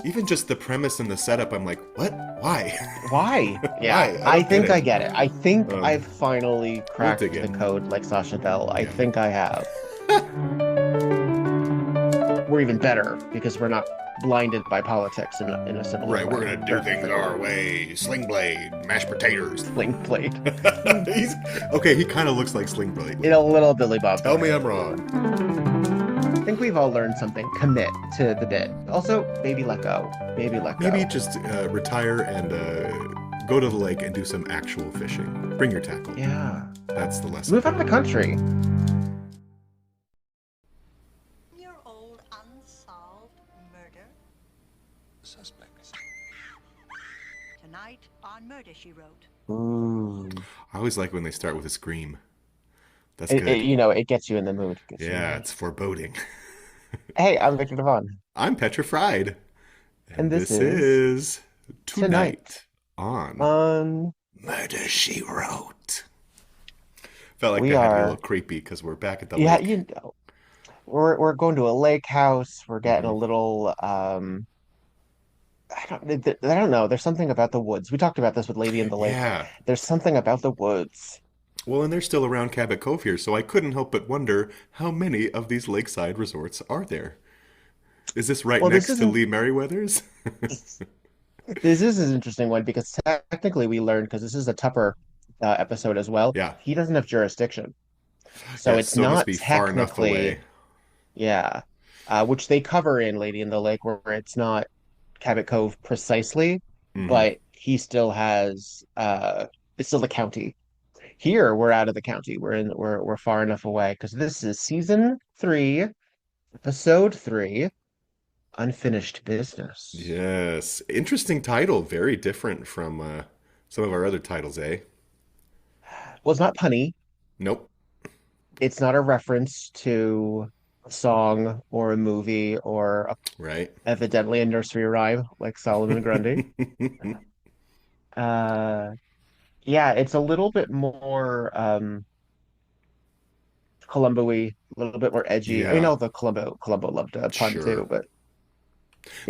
Even just the premise and the setup, I'm like, what? Why? Why? Yeah, Why? I I don't get think I it. get it. I think Um, I've finally we'll dig cracked the in. code like Sasha Bell. I Yeah. think I have. We're even better because we're not blinded by politics in a similar Right, we're way gonna do or things different way. our way. Sling blade, mashed potatoes. Sling Blade He's okay. He kind of looks like Sling blade. in a little Billy Bob Tell me way. I'm wrong. I think we've all learned something. Commit to the bit. Also, maybe let go. Maybe let Maybe go. just retire and go to the lake and do some actual fishing. Bring your tackle. Yeah. That's the lesson. Move out of the country. Your old unsolved murder. Suspects. Tonight on Murder, She Wrote. Ooh. I always like when they start with a scream. That's good. It gets you in the mood. Yeah, it's foreboding. Hey, I'm Victor Devon, I'm petrified. and And this this is is Tonight Tonight on on Murder, She Wrote. Felt like we I had to be a are. little creepy because we're back at the Yeah, lake. we're going to a lake house. We're getting Hmm. a little I don't know. There's something about the woods. We talked about this with Lady in the Lake. Yeah. There's something about the woods. Well, and they're still around Cabot Cove here, so I couldn't help but wonder how many of these lakeside resorts are there? Is this right Well, this next to isn't Lee Merriweather's? this is an interesting one because technically we learned because this is a Tupper episode as well. Yeah. He doesn't have jurisdiction, so Yes, it's so it must not be far enough technically, away. yeah, which they cover in Lady in the Lake, where it's not Cabot Cove precisely, Hmm. but he still has it's still the county. Here we're out of the county. We're far enough away because this is season 3, episode 3, Unfinished Business. Yes. Interesting title. Very different from some of our other titles, eh? Well, it's not punny. Nope. It's not a reference to a song or a movie or Right. evidently a nursery rhyme like Solomon Grundy. Uh, yeah, it's a little bit more Columbo-y, a little bit more edgy. I mean, Yeah, all the Columbo loved a pun sure. too, but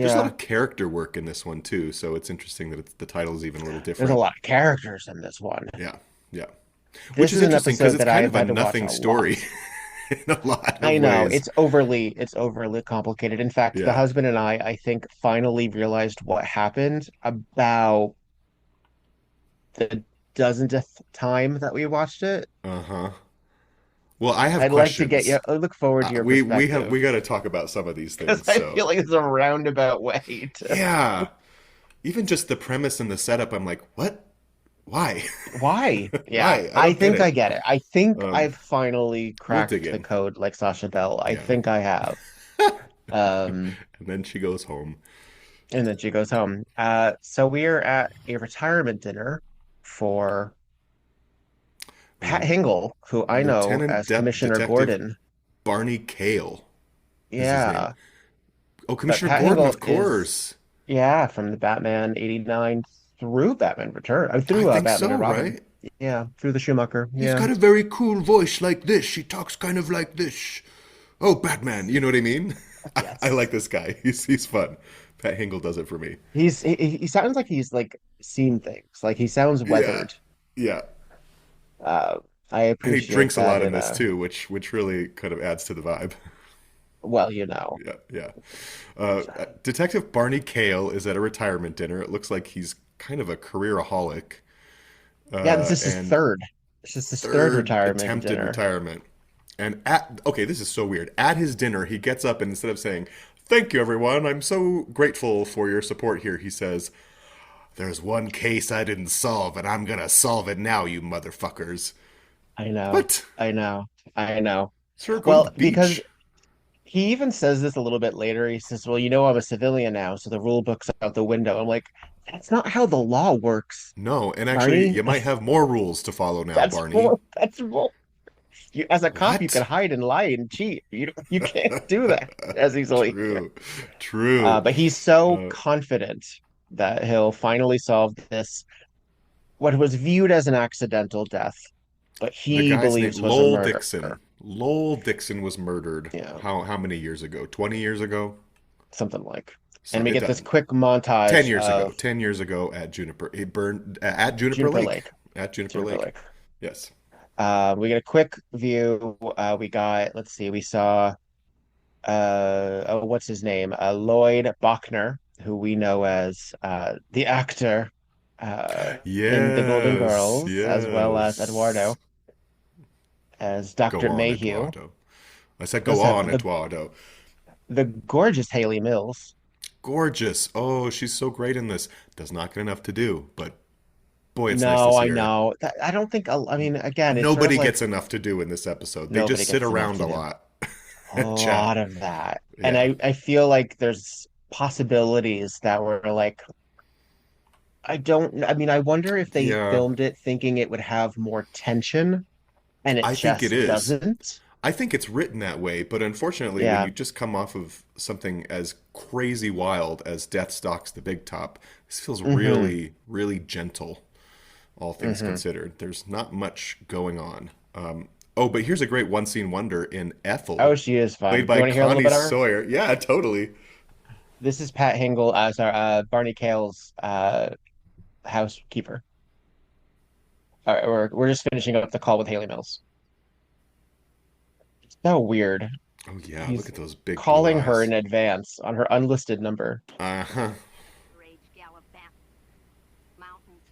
There's a lot yeah, of character work in this one too, so it's interesting that the title is even a little there's a different. lot of characters in this one. Yeah, yeah. Which This is is an interesting because episode it's that I kind have of a had to watch nothing a lot. story in a lot I of know ways. it's overly complicated. In fact, the Yeah. husband and I think, finally realized what happened about the dozenth time that we watched it. Uh-huh. Well, I have I'd like to get questions. you. I look forward to your perspective We got to talk about some of these because things. I So, feel like it's a roundabout way to. yeah. Even just the premise and the setup, I'm like, what? Why? Why? Yeah, Why? I I don't get think I it. get it. I think Um, I've finally we'll dig cracked the in. code like Sasha Bell. I Yeah. think I have. Um, And then she goes home. and then she goes home. So we're at a retirement dinner for Pat Uh, Hingle, who I know Lieutenant as Commissioner Detective Gordon. Barney Kale is his name. Yeah, Oh, but Commissioner Pat Gordon, Hingle of is, course. yeah, from the Batman 89 through Batman Return, I through think Batman so, and Robin. right? Yeah, through the Schumacher. He's Yeah. got a very cool voice like this. He talks kind of like this. Oh, Batman, you know what I mean? I Yes. like this guy. He's fun. Pat Hingle does it for me. He sounds like he's like seen things. Like he sounds Yeah, weathered. yeah. Uh, I And he appreciate drinks a that lot in in this a, too, which really kind of adds to the vibe. well, you know. Yeah, yeah. Detective Barney Kale is at a retirement dinner. It looks like he's kind of a careeraholic. Yeah, this is his And third. This is his third third retirement attempted dinner. retirement. And okay, this is so weird. At his dinner, he gets up and instead of saying, "Thank you, everyone. I'm so grateful for your support here," he says, "There's one case I didn't solve, and I'm gonna solve it now, you motherfuckers." I know. What? I know. I know. Sir, go to the Well, because beach. he even says this a little bit later. He says, "Well, I'm a civilian now, so the rule book's out the window." I'm like, that's not how the law works, No, and actually, Barney. you might have more rules to follow now, That's Barney. more. That's more. As a cop, you can What? hide and lie and cheat. You can't do that as easily here. True. True. But he's so Uh, confident that he'll finally solve this, what was viewed as an accidental death, but the he guy's name, believes was a Lowell murder. Dixon. Lowell Dixon was murdered Yeah, how many years ago? 20 years ago? something like. And So we it get this does. quick 10 montage years ago. of 10 years ago at Juniper. It burned at Juniper Juniper Lake. Lake. At Juniper Juniper Lake. Lake. Yes. We get a quick view. We got, let's see, we saw oh, what's his name? Lloyd Bochner, who we know as the actor in The Golden Yes. Girls, as well as Yes. Eduardo as Go Dr. on, Mayhew. Eduardo. I said We go also have on, Eduardo. the gorgeous Hayley Mills. Gorgeous. Oh, she's so great in this. Does not get enough to do, but boy, it's nice to No, see I her. know. I don't think, I mean, again, it's sort of Nobody like gets enough to do in this episode. They nobody just sit gets enough around to a do. lot A and chat. lot of that. And Yeah. I feel like there's possibilities that were like, I mean, I wonder if they Yeah. filmed it thinking it would have more tension and it I think it just is. doesn't. I think it's written that way, but unfortunately, when Yeah. you just come off of something as crazy wild as Death Stalks the Big Top, this feels Hmm. really, really gentle, all things Hmm. considered. There's not much going on. Oh, but here's a great one scene wonder in Oh, Ethel, she is played fun. You by want to hear a little Connie bit of her? Sawyer. Yeah, totally. This is Pat Hingle as our Barney Kale's housekeeper. All right, we're just finishing up the call with Haley Mills. So weird. Oh, yeah, look He's at those big blue calling her eyes. in advance on her unlisted number. Uh-huh. Rage gallop back. Mountains.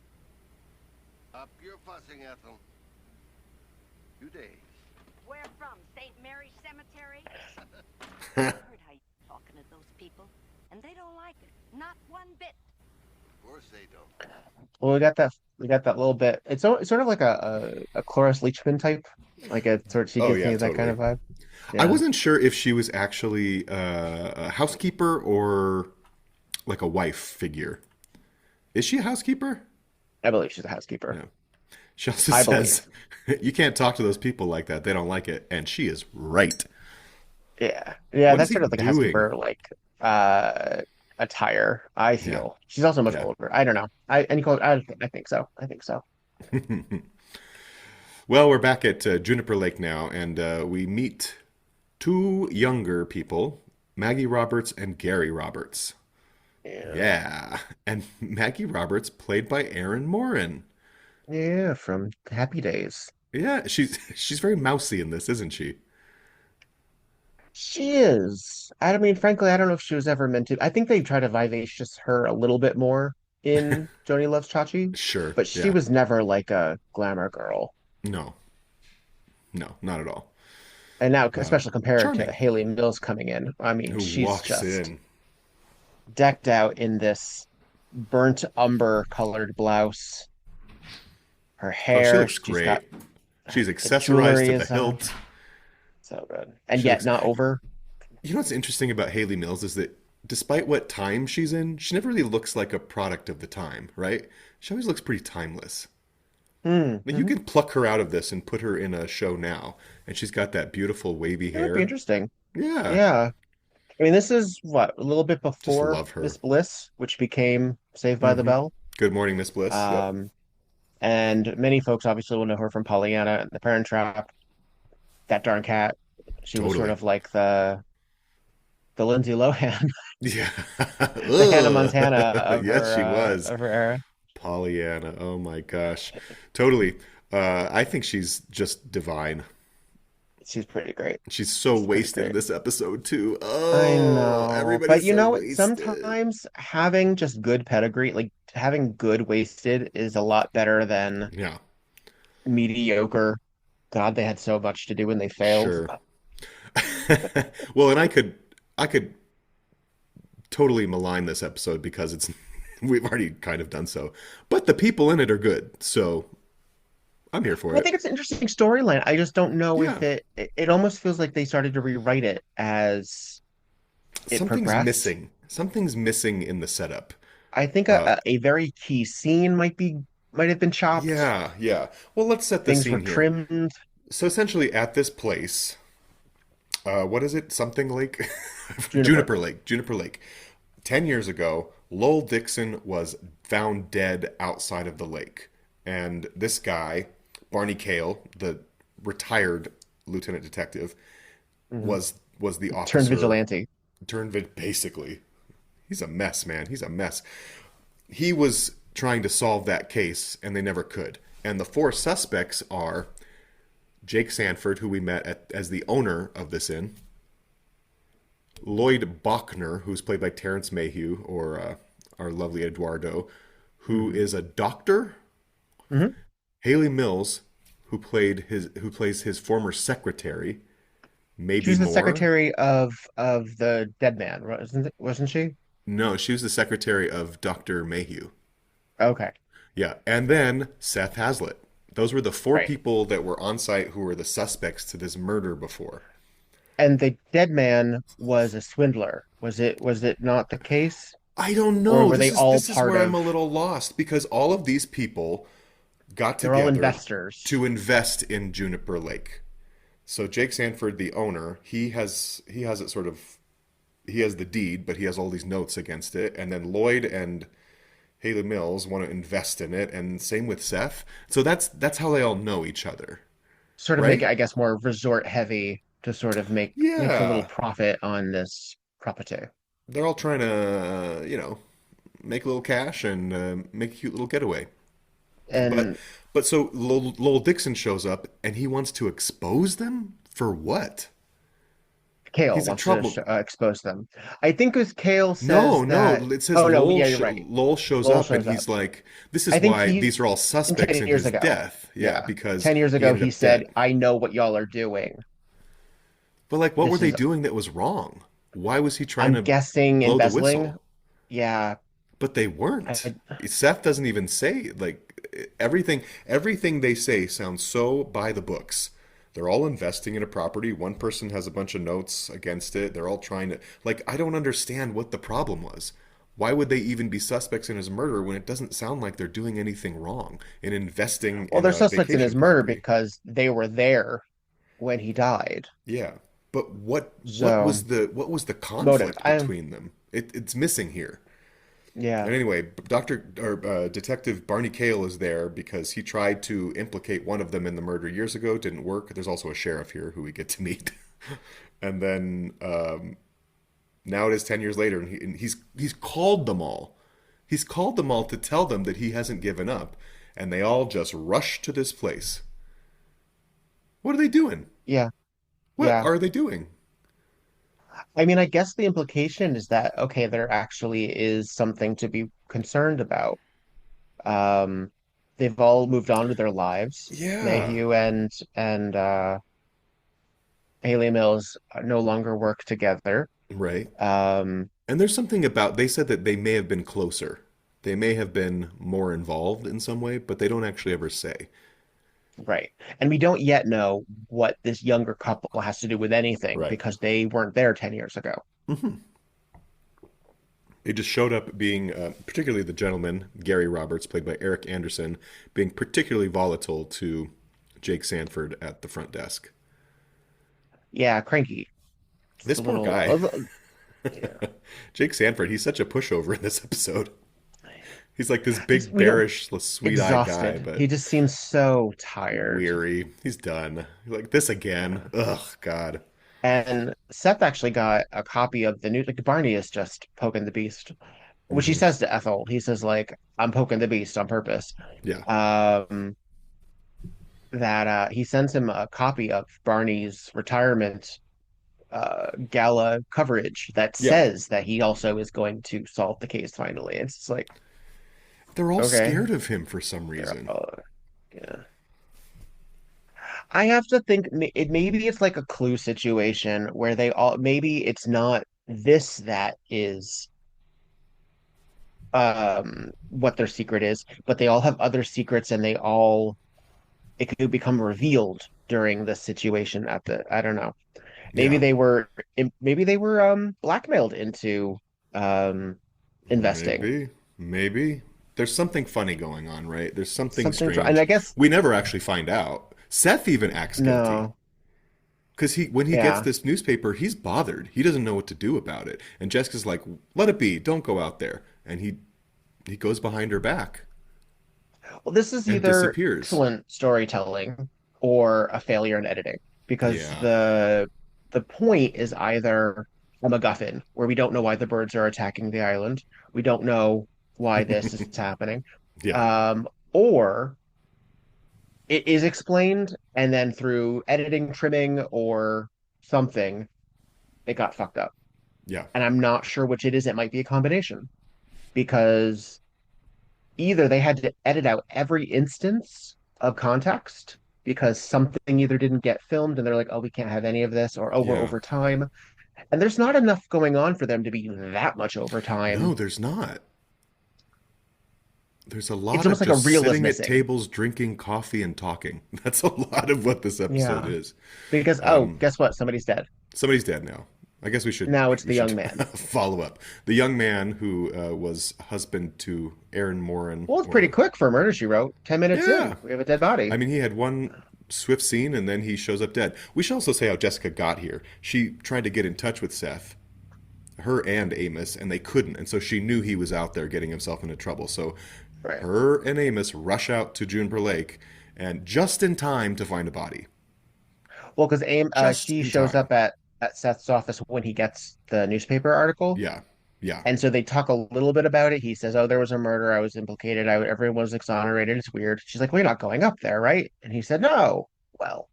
Up your fussing, Ethel. 2 days. Where from? St. Mary's Cemetery? I heard how you're talking to those people, and they don't like it. Not one bit. Of course they don't. Well, we got that little bit. It's sort of like a Cloris Leachman type. Like a sort she Oh, gives yeah, me that kind totally. of vibe. I Yeah, wasn't sure if she was actually a housekeeper or like a wife figure. Is she a housekeeper? I believe she's a housekeeper. Yeah. She also I says, believe. you can't talk to those people like that. They don't like it. And she is right. Yeah. Yeah, What is that's he sort of like a doing? housekeeper like attire, I Yeah. feel. She's also much Yeah. older. I don't know. I think so. I think so. Well, we're back at Juniper Lake now, and we meet two younger people, Maggie Roberts and Gary Roberts. Yeah. Yeah. And Maggie Roberts, played by Erin Moran. Yeah, from Happy Days. Yeah, she's very mousy in this, isn't she? She is. I mean, frankly, I don't know if she was ever meant to. I think they try to vivacious her a little bit more in Joni Loves Chachi, Sure. but she Yeah. was never like a glamour girl. No. No, not at all. And now, especially compared to Charming. Hayley Mills coming in, I mean, Who she's walks just in. decked out in this burnt umber colored blouse. Her Oh, she hair, looks she's got great. She's the accessorized jewelry to the is on. hilt. So good. And She yet looks. not over. You know what's interesting about Hayley Mills is that despite what time she's in, she never really looks like a product of the time, right? She always looks pretty timeless. Like you Mm-hmm. can pluck her out of this and put her in a show now, and she's got that beautiful wavy It would be hair. interesting. Yeah, Yeah. I mean, this is what, a little bit just before love her. Miss Bliss, which became Saved by the Hmm. Bell. Good morning, Miss Bliss. Yep, Um, and many folks obviously will know her from Pollyanna and The Parent Trap, That Darn Cat. She was sort totally. of like the Lindsay Lohan, Yeah. the Hannah Ugh. Montana Yes, she was. of her era. Pollyanna. Oh my gosh. Totally. I think she's just divine. She's pretty great. She's so She's pretty wasted in great. this episode too. I Oh, know. But everybody's you so know what? wasted. Sometimes having just good pedigree, like having good wasted is a lot better than Yeah, mediocre. God, they had so much to do and they failed. sure. Well, and I could totally malign this episode because it's we've already kind of done so. But the people in it are good. So I'm here for I it. think it's an interesting storyline. I just don't know if Yeah. it almost feels like they started to rewrite it as it Something's progressed. missing. Something's missing in the setup. I think Uh a very key scene might have been chopped. yeah, yeah. Well, let's set the Things were scene here. trimmed. So essentially at this place, what is it? Something Lake? Juniper. Juniper Lake. Juniper Lake. 10 years ago, Lowell Dixon was found dead outside of the lake. And this guy, Barney Kale, the retired lieutenant detective, Mhm. was the Turned officer vigilante. turned basically. He's a mess, man. He's a mess. He was trying to solve that case, and they never could. And the four suspects are Jake Sanford, who we met as the owner of this inn, Lloyd Bochner, who's played by Terence Mayhew, or our lovely Eduardo, who is a doctor, Hmm. Hayley Mills, who plays his former secretary, She maybe was the more. secretary of the dead man, wasn't she? No, she was the secretary of Dr. Mayhew. Okay, Yeah, and then Seth Hazlitt. Those were the four right. people that were on site who were the suspects to this murder before. And the dead man was a swindler. Was it not the case? I don't Or know. were This they is all this is part where I'm of, a little lost because all of these people got they're all together investors? to invest in Juniper Lake. So Jake Sanford, the owner, he has it sort of he has the deed, but he has all these notes against it. And then Lloyd and Haley Mills want to invest in it, and same with Seth. So that's how they all know each other, Sort of make it, right? I guess, more resort heavy to sort of make a little Yeah, profit on this property. they're all trying to make a little cash and make a cute little getaway. But And so Lowell Dixon shows up and he wants to expose them for what? Kale He's in wants to trouble. expose them. I think it was Kale No, says no. that. It says Oh no, yeah, you're right. Lowell shows Lowell up and shows up. he's like, "This is I think why he these are all in suspects 10 in years his ago. death." Yeah, Yeah. because 10 years he ago ended he up said, dead. "I know what y'all are doing. But like, what were This they is doing that was wrong? Why was he trying I'm to guessing blow the embezzling." whistle? Yeah. But they weren't. I, Seth doesn't even say like everything they say sounds so by the books. They're all investing in a property. One person has a bunch of notes against it. They're all trying to like I don't understand what the problem was. Why would they even be suspects in his murder when it doesn't sound like they're doing anything wrong in investing well, in they're a suspects in vacation his murder property? because they were there when he died. Yeah. But So, what was the motive. conflict between them? It's missing here. Yeah. And anyway, Detective Barney Kale is there because he tried to implicate one of them in the murder years ago. Didn't work. There's also a sheriff here who we get to meet, and then now it is 10 years later, and he's called them all. He's called them all to tell them that he hasn't given up, and they all just rush to this place. What are they doing? Yeah. What Yeah. are they doing? I mean, I guess the implication is that, okay, there actually is something to be concerned about. Um, they've all moved on with their lives. Yeah, Mayhew and Haley Mills no longer work together. right. Um, And there's something about they said that they may have been closer. They may have been more involved in some way, but they don't actually ever say. right. And we don't yet know what this younger couple has to do with anything Right. because they weren't there 10 years ago. Hmm. They just showed up being, particularly the gentleman, Gary Roberts, played by Eric Anderson, being particularly volatile to Jake Sanford at the front desk. Yeah, cranky. Just This a poor guy, yeah. Jake Sanford, he's such a pushover in this episode. He's like this He's big, we don't bearish, sweet-eyed guy, exhausted. He but just seems so tired. weary. He's done. He's like, this again. Ugh, God. And Seth actually got a copy of the new, like Barney is just poking the beast, which he Hmm. says to Ethel. He says like, "I'm poking the beast on purpose." Yeah. Um, that he sends him a copy of Barney's retirement gala coverage that Yeah. says that he also is going to solve the case finally. It's just like, They're all okay, scared of him for some they're reason. all, yeah. I have to think maybe it's like a clue situation where they all maybe it's not this that is what their secret is, but they all have other secrets and they all it could become revealed during the situation at the I don't know. Maybe Yeah. they were maybe they were blackmailed into um investing. Maybe. Maybe. There's something funny going on, right? There's something And I strange. guess We never actually find out. Seth even acts guilty. no. Because when he gets Yeah. this newspaper, he's bothered. He doesn't know what to do about it. And Jessica's like, let it be. Don't go out there. And he goes behind her back Well, this is and either disappears. excellent storytelling or a failure in editing because Yeah. the point is either a MacGuffin where we don't know why the birds are attacking the island. We don't know why this is happening. Yeah. Or it is explained, and then through editing, trimming, or something, it got fucked up. Yeah. And I'm not sure which it is. It might be a combination because either they had to edit out every instance of context because something either didn't get filmed and they're like, oh, we can't have any of this, or oh, we're Yeah. over time. And there's not enough going on for them to be that much over No, time. there's not. There's a It's lot of almost like a just reel is sitting at missing. tables, drinking coffee, and talking. That's a lot of what this episode Yeah. is. Because, oh, guess what? Somebody's dead. Somebody's dead now. I guess we should Now it's the young man. follow up. The young man who was husband to Erin Moran. Well, it's pretty quick for Murder, She Wrote. 10 minutes Yeah. in, we have a dead body. I mean, he had one swift scene and then he shows up dead. We should also say how Jessica got here. She tried to get in touch with Seth, her and Amos, and they couldn't. And so she knew he was out there getting himself into trouble. So Right. her and Amos rush out to Juniper Lake and just in time to find a body. Well, because Just she in shows time. up at Seth's office when he gets the newspaper article. Yeah. Yeah. And so they talk a little bit about it. He says, oh, there was a murder. I was implicated. Everyone was exonerated. It's weird. She's like, well, you're not going up there, right? And he said, no. Well,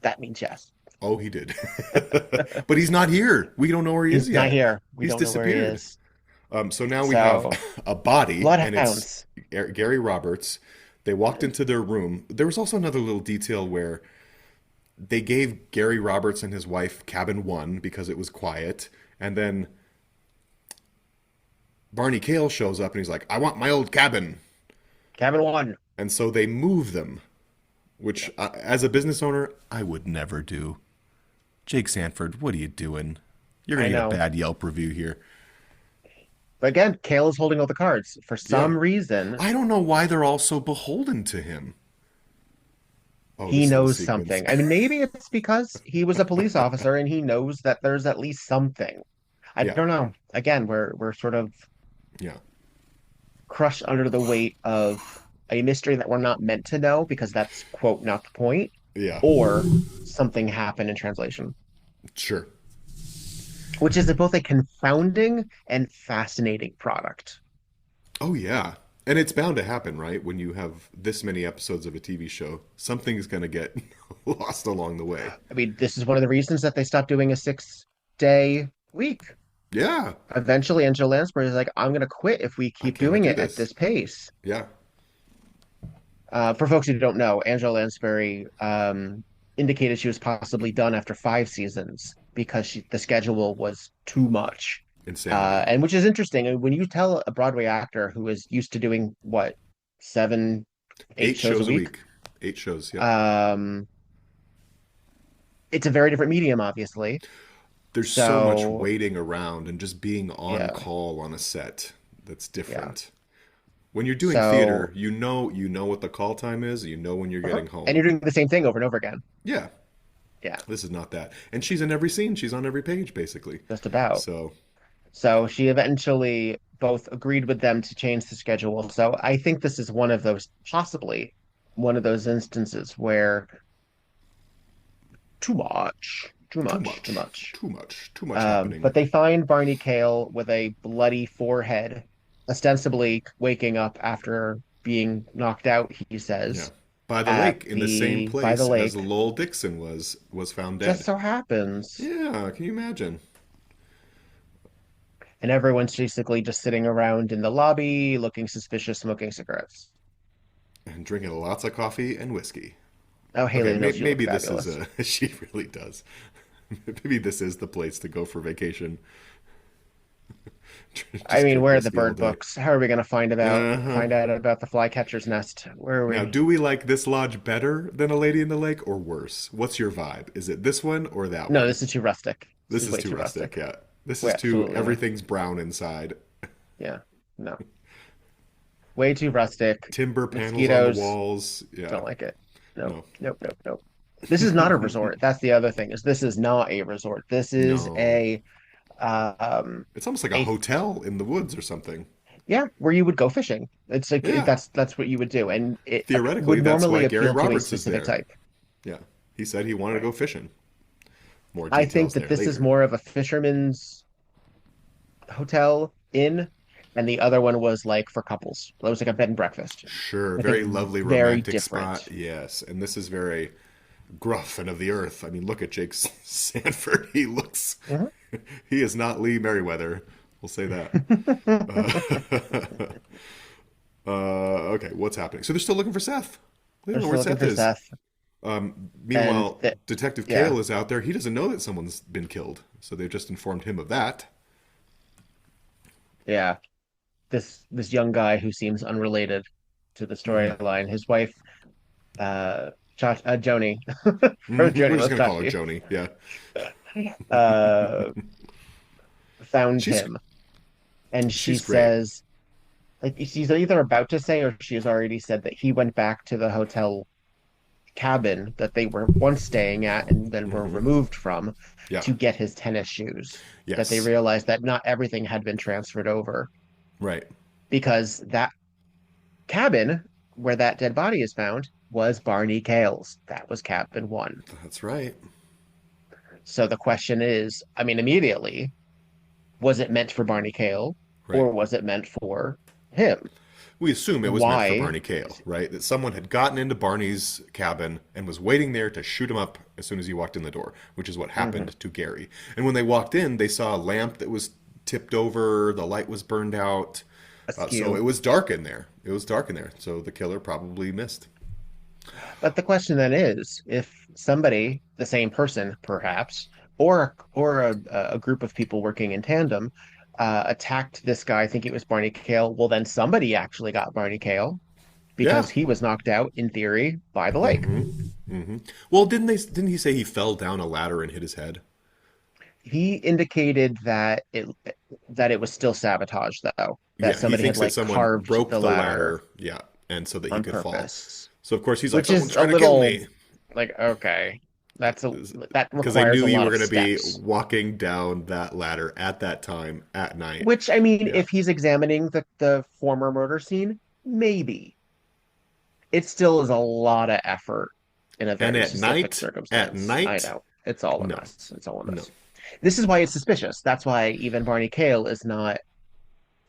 that means yes. Oh, he did. But he's not here. We don't know where he is He's yet. not here. We He's don't know where he disappeared. is. So now we So, have a body, and it's bloodhounds. Gary Roberts. They walked into their room. There was also another little detail where they gave Gary Roberts and his wife cabin 1 because it was quiet, and then Barney Kale shows up and he's like, I want my old cabin. Cabin 1. And so they move them, which as a business owner, I would never do. Jake Sanford, what are you doing? You're going I to get a know. bad Yelp review here. But again, Kale is holding all the cards. For some Yeah. reason, I don't know why they're all so beholden to him. Oh, he this little knows sequence. something. I mean, maybe it's because he was a police officer and he knows that there's at least something. I Yeah. don't know. Again, we're sort of Yeah. crushed under the weight of a mystery that we're not meant to know because that's, quote, not the point, Yeah. or something happened in translation, Sure. which is both a confounding and fascinating product. Oh, yeah. And it's bound to happen, right? When you have this many episodes of a TV show, something's going to get lost along the way. I mean, this is one of the reasons that they stopped doing a 6-day week. Yeah. Eventually, Angela Lansbury is like, I'm going to quit if we keep cannot doing do it at this. this pace. Yeah. For folks who don't know, Angela Lansbury indicated she was possibly done after 5 seasons because the schedule was too much. Insanity. And which is interesting. And when you tell a Broadway actor who is used to doing what, 7, 8 shows a week, 8 shows, yeah. it's a very different medium, obviously. There's so much So, waiting around and just being on yeah, call on a set that's yeah. different. When you're doing So, theater, you know what the call time is, you know when you're getting and home. you're doing the same thing over and over again. Yeah. Yeah, This is not that. And she's in every scene. She's on every page, basically. just about. So, So she eventually both agreed with them to change the schedule. So I think this is one of those, possibly one of those instances where too much, too too much, too much. much. Too much. Too much happening. But they find Barney Kale with a bloody forehead, ostensibly waking up after being knocked out, he Yeah. says, By the at lake, in the same by the place lake. as Lowell Dixon was found Just dead. so happens. Yeah, can you imagine? And everyone's basically just sitting around in the lobby, looking suspicious, smoking cigarettes. And drinking lots of coffee and whiskey. Oh, Okay, Hayley Mills, you look maybe this is fabulous. she really does. Maybe this is the place to go for vacation. I Just mean, drink where are the whiskey all bird day. books? How are we going to find Uh-huh. out about the flycatcher's nest? Where are Now, we? do we like this lodge better than A Lady in the Lake or worse? What's your vibe? Is it this one or that No, one? this is too rustic. This is way too rustic, yeah. This Way is too absolutely. everything's brown inside. Yeah, no. Way too rustic. Timber panels on the Mosquitoes. walls. Don't Yeah. like it. Nope, No. nope, nope, nope. This is not a resort. That's the other thing, is this is not a resort. This is No. um It's almost like a a hotel in the woods or something. yeah, where you would go fishing. It's like Yeah. that's what you would do, and it Theoretically, would that's normally why Gary appeal to a Roberts is specific there. type. Yeah. He said he wanted to go fishing. more I think details that there this is later. more of a fisherman's hotel inn, and the other one was like for couples. It was like a bed and breakfast. Sure, I think very lovely very romantic different. spot. Yes, and this is very gruff and of the earth. I mean, look at Jake Sanford. He looks, Mhm. he is not Lee Merriweather. We'll say that. Okay, what's happening? So they're still looking for Seth. They They're don't know still where looking Seth for is. Seth, and Meanwhile, that Detective yeah, Kale is out there. He doesn't know that someone's been killed, so they've just informed him of that. yeah. This young guy who seems unrelated to the storyline. His wife, Joni, or We're Joni just gonna call her Mustache, Joni. Yeah, uh, found she's him, and she she's great. says, like, she's either about to say or she has already said that he went back to the hotel cabin that they were once staying at and then were removed from Yeah. to get his tennis shoes. That they Yes. realized that not everything had been transferred over Right. because that cabin where that dead body is found was Barney Kale's. That was cabin one. That's right. So the question is, I mean, immediately, was it meant for Barney Kale Right. or was it meant for him? We assume it was meant for Why? Barney Kale, right? That someone had gotten into Barney's cabin and was waiting there to shoot him up as soon as he walked in the door, which is what Mhm. happened to Gary. And when they walked in, they saw a lamp that was tipped over, the light was burned out. So it Askew. was dark in there. It was dark in there. So the killer probably missed. But the question then is, if somebody, the same person perhaps, or a group of people working in tandem, attacked this guy, I think it was Barney Kale, well then somebody actually got Barney Kale Yeah. because he was knocked out in theory by the lake. Well, didn't he say he fell down a ladder and hit his head? He indicated that it was still sabotage though, that Yeah, he somebody had thinks that like someone carved broke the the ladder ladder, yeah, and so that he on could fall. purpose, So of course he's like, which someone's is a trying to kill little me. like okay, that Because they requires knew a you lot were of going to be steps. walking down that ladder at that time at night. Which I mean, Yeah. if he's examining the former murder scene, maybe it still is a lot of effort in a And very specific at circumstance. I night, know it's all a no, mess. It's all a no. mess. This is why it's suspicious. That's why even Barney Kale is not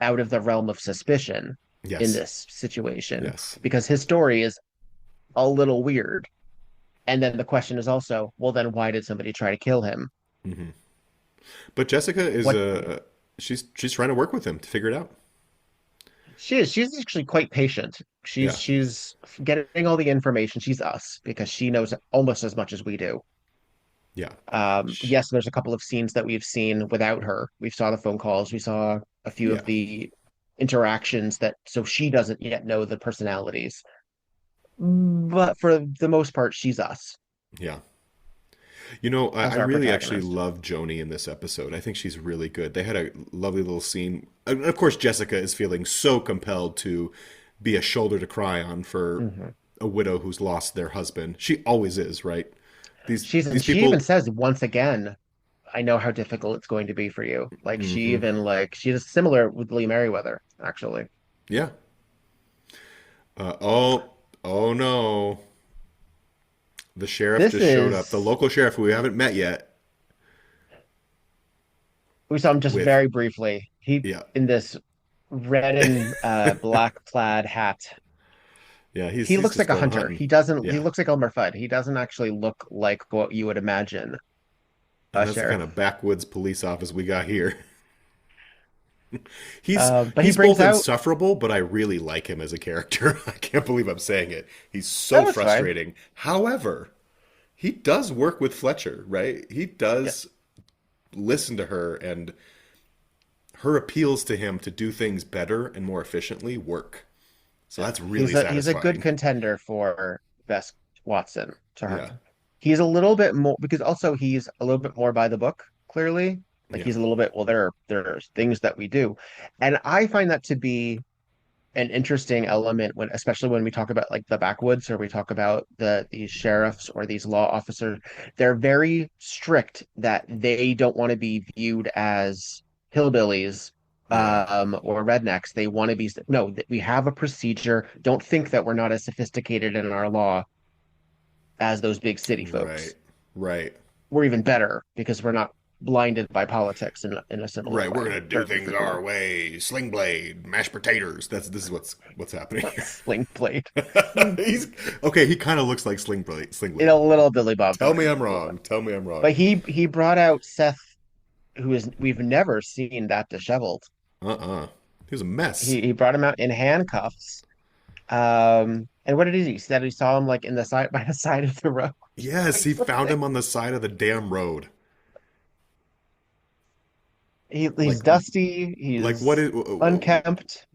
out of the realm of suspicion in Yes, this situation yes. because his story is a little weird. And then the question is also, well, then why did somebody try to kill him? But Jessica is What she's trying to work with him to figure it out. she is, she's actually quite patient. Yeah, She's getting all the information. She's us because she knows almost as much as we do. yeah. Yes, there's a couple of scenes that we've seen without her. We saw the phone calls. We saw a few Yeah, of the interactions that so she doesn't yet know the personalities. But for the most part, she's us yeah. You know, I as our really actually protagonist. love Joni in this episode. I think she's really good. They had a lovely little scene. And of course, Jessica is feeling so compelled to be a shoulder to cry on for Mhm. a widow who's lost their husband. She always is, right? These She even people, says once again, I know how difficult it's going to be for you. Like she hmm even like she is similar with Lee Merriweather, actually. yeah. Oh no. The sheriff This just showed up. The is local sheriff who we haven't met yet we saw him just with, very briefly. He yeah. in this red and black plaid hat. Yeah, He he's looks just like a going hunter. hunting. He Yeah. looks like Elmer Fudd. He doesn't actually look like what you would imagine And a that's the kind of sheriff. backwoods police office we got here. He's But he he's brings both out insufferable, but I really like him as a character. I can't believe I'm saying it. He's so that was fine. frustrating. However, he does work with Fletcher, right? He Yeah. does listen to her, and her appeals to him to do things better and more efficiently work. So that's really He's a good satisfying. contender for best Watson to Yeah, her. He's a little bit more because also he's a little bit more by the book, clearly. Like yeah, he's a little bit, well, there's things that we do. And I find that to be an interesting element when especially when we talk about like the backwoods or we talk about these sheriffs or these law officers. They're very strict that they don't want to be viewed as hillbillies yeah. or rednecks. They want to be no, that we have a procedure. Don't think that we're not as sophisticated in our law as those big city Right, folks. right. we're even better because we're not blinded by politics in a similar Right, we're way. gonna do Very things our frequently. way. Sling blade, mashed potatoes. This is what's happening here. Sling blade. He's okay. He kind of looks like Sling Blade. Sling In a Blade. little Billy Bob Tell me Thornton. I'm wrong. Tell me I'm wrong. But he brought out Seth, who is we've never seen that disheveled. He was a mess. He brought him out in handcuffs. And what did he do? He said he saw him like in the side by the side of the road. Yes, Like he found something. him on the side of the damn road. He's Like, dusty. like what He's is? unkempt.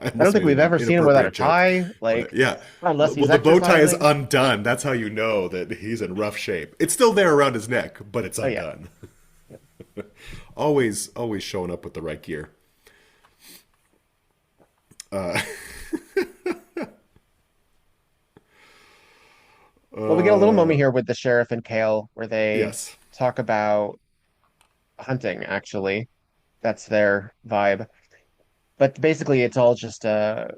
I I don't almost think made we've an ever seen him without a inappropriate joke, tie. but Like yeah. unless Well, he's the bow tie is exercising. undone. That's how you know that he's in rough shape. It's still there around his neck, but it's Oh yeah. undone. Always showing up with the right gear. Uh, Well, we get a little moment here with the sheriff and Kale where they yes, talk about hunting, actually. That's their vibe. But basically, it's all just a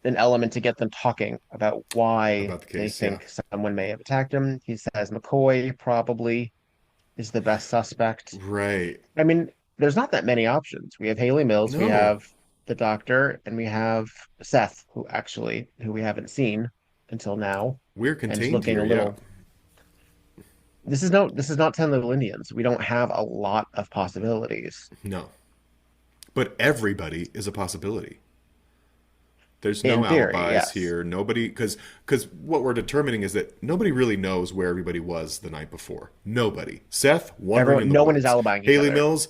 an element to get them talking about why about the they case. Yeah, think someone may have attacked him. He says McCoy probably is the best suspect. right. I mean, there's not that many options. We have Hayley Mills, we No, have the doctor, and we have Seth, who we haven't seen until now, we're and is contained looking here. a Yeah, little. This is not Ten Little Indians. We don't have a lot of possibilities no, but everybody is a possibility. There's no in theory. alibis Yes, here. Nobody, because what we're determining is that nobody really knows where everybody was the night before. Nobody. Seth wandering in everyone, the no one is woods. alibying each Haley other. Mills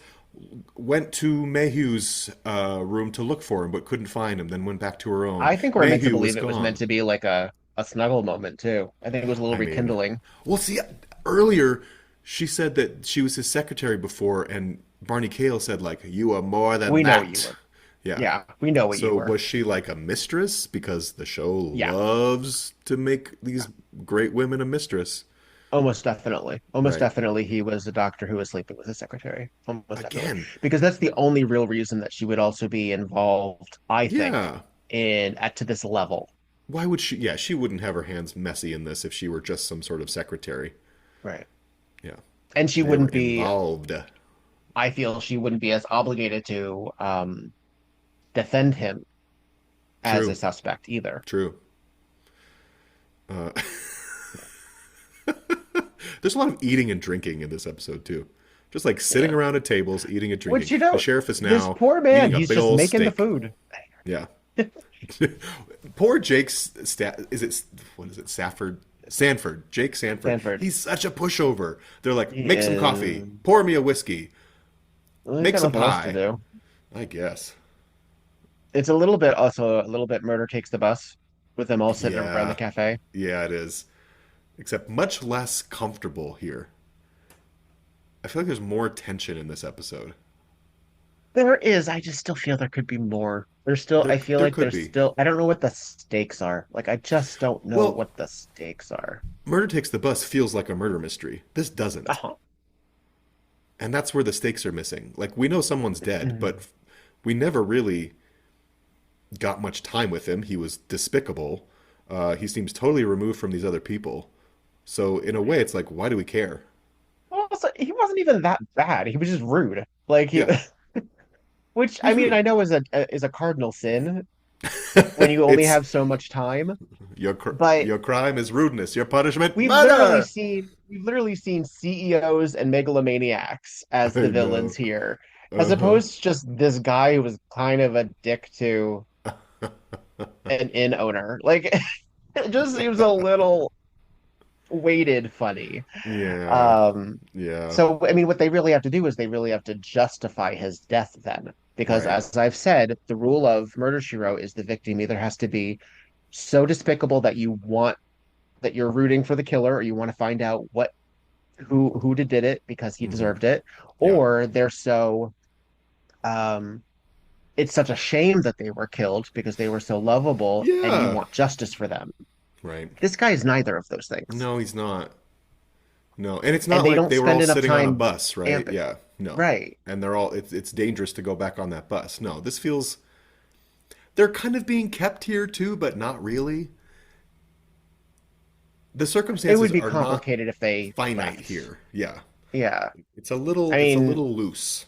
went to Mayhew's room to look for him, but couldn't find him. Then went back to her own. I think we're meant to Mayhew was believe it was meant gone. to be like a snuggle moment too. I think it was a little I mean, rekindling. well, see, earlier she said that she was his secretary before, and Barney Kale said like, "You are more than We know what you that." were. Yeah. Yeah, we know what you So were. was she like a mistress? Because the show Yeah, loves to make these great women a mistress. almost definitely. Almost Right. definitely he was a doctor who was sleeping with his secretary. Almost definitely. Again. Because that's the only real reason that she would also be involved, I think, Yeah. in at to this level. Why would she? Yeah, she wouldn't have her hands messy in this if she were just some sort of secretary. Right. Yeah. And she They were wouldn't be, involved. I feel she wouldn't be as obligated to defend him as a True. suspect either. True. Uh, there's a lot of eating and drinking in this episode too. Just like sitting Yeah. around at tables, eating and Which drinking. you The know, sheriff is this now poor man, eating a he's big just old making the steak. food. Yeah. Poor Jake's is it what is it Sanford Jake Sanford, Sanford. he's such a pushover. They're like, He make some is. coffee, pour me a whiskey, Well, he's make got some nothing else to pie. do. I guess. It's a little bit also a little bit murder takes the bus with them all sitting around the Yeah, cafe. yeah, it is, except much less comfortable here. I feel like there's more tension in this episode. There is, I just still feel there could be more. There's still, there I feel there like could there's be. still, I don't know what the stakes are. Like, I just don't know Well, what the stakes are. Murder Takes the Bus feels like a murder mystery. This doesn't. Uh-huh. And that's where the stakes are missing. Like, we know someone's dead, Mhm. but we never really got much time with him. He was despicable. He seems totally removed from these other people. So, in a way, it's like, why do we care? Also, he wasn't even that bad. He was just rude. Like he, Yeah, which I he's mean, rude. I know is a cardinal sin when you only It's have so much time. your But your crime is rudeness. Your punishment, murder. we've literally seen CEOs and megalomaniacs as I the villains know. here, as Uh-huh. opposed to just this guy who was kind of a dick to an inn owner. Like it just seems a little weighted funny. Yeah, Um, yeah, so I mean, what they really have to do is they really have to justify his death then, because right. as I've said, the rule of Murder, She Wrote is the victim either has to be so despicable that that you're rooting for the killer, or you want to find out who did it because he Hmm. deserved it, Yeah, or they're so um it's such a shame that they were killed because they were so lovable and you yeah, want justice for them. right. This guy is neither of those things. No, he's not. No, and it's And not they like don't they were all spend enough sitting on a time bus, right? amping. Yeah, no. Right. And they're all it's dangerous to go back on that bus. No, this feels they're kind of being kept here too, but not really. The It would circumstances be are not complicated if they finite left. here. Yeah. Yeah. I It's a mean, little loose.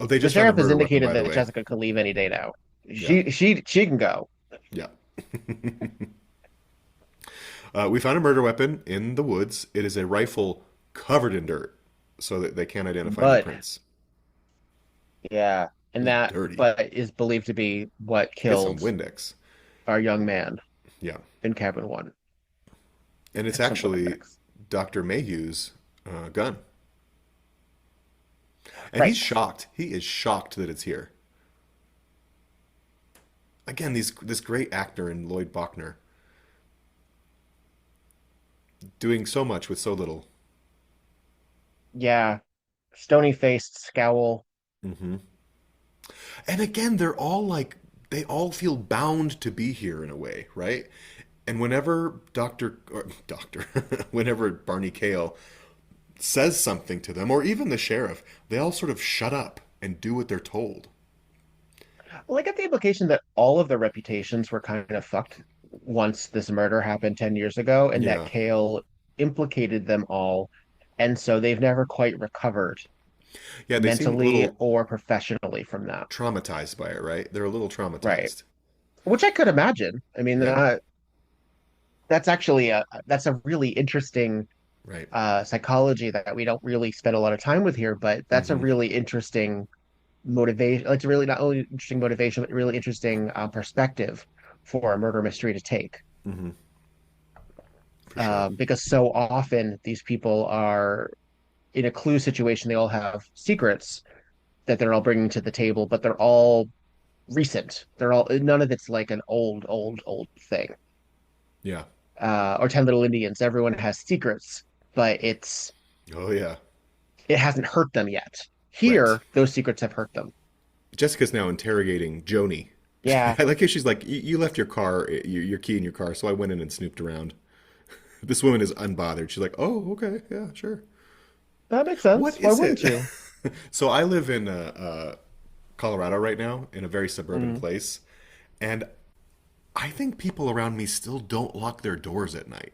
Oh, they the just found a sheriff has murder weapon, indicated by the that way. Jessica could leave any day now. Yeah. She can go. Yeah. We found a murder weapon in the woods. It is a rifle covered in dirt, so that they can't identify any But prints. yeah, and It's that dirty. but is believed to be what Get some killed Windex. our young man Yeah. in cabin one. And it's And some actually Windex. Dr. Mayhew's gun. And he's Right. shocked. He is shocked that it's here. Again, this great actor in Lloyd Bochner doing so much with so little. Yeah. Stony faced scowl. Hmm. And again, they're all like, they all feel bound to be here in a way, right? And whenever whenever Barney Kale says something to them, or even the sheriff, they all sort of shut up and do what they're told. Well, I get the implication that all of their reputations were kind of fucked once this murder happened 10 years ago, and that Yeah. Kale implicated them all. And so they've never quite recovered Yeah, they seem a mentally little or professionally from that. traumatized by it, right? They're a little Right. traumatized. Which I could imagine. I mean, Yeah, that's actually that's a really interesting right. psychology that we don't really spend a lot of time with here, but that's a Hmm. really interesting motivation. It's really not only interesting motivation, but really interesting perspective for a murder mystery to take. Hmm. For sure. Because so often these people are in a clue situation. They all have secrets that they're all bringing to the table, but they're all recent. They're all none of it's like an old thing. Yeah. Or 10 Little Indians. Everyone has secrets, but Oh, yeah. it hasn't hurt them yet. Right. Here, those secrets have hurt them. Jessica's now interrogating Joni. Yeah, I like how she's like, You left your car, your key in your car, so I went in and snooped around." This woman is unbothered. She's like, "Oh, okay, yeah, sure." that makes sense. What Why is it? wouldn't you? So I live in Colorado right now, in a very suburban Mm. place, and I think people around me still don't lock their doors at night.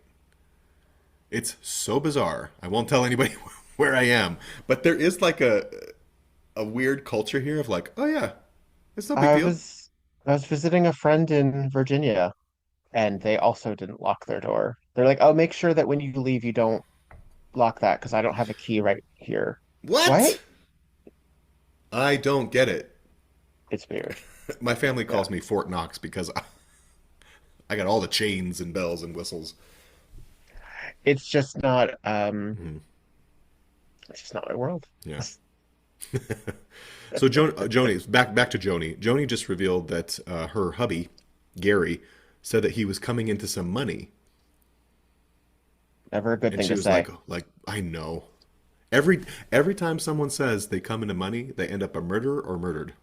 It's so bizarre. I won't tell anybody where I am, but there is like a weird culture here of like, "Oh yeah, it's no big I deal." was I was visiting a friend in Virginia, and they also didn't lock their door. They're like, "Oh, make sure that when you leave, you don't lock that because I don't have a key right here." What? What? I don't get it. It's weird. My family Yeah. calls me Fort Knox because I got all the chains and bells and whistles. It's just not Mhm. it's just not my world. Yeah. So Joni, back to Joni. Joni just revealed that her hubby Gary said that he was coming into some money, Never a good and thing she to was say. like I know. Every time someone says they come into money, they end up a murderer or murdered.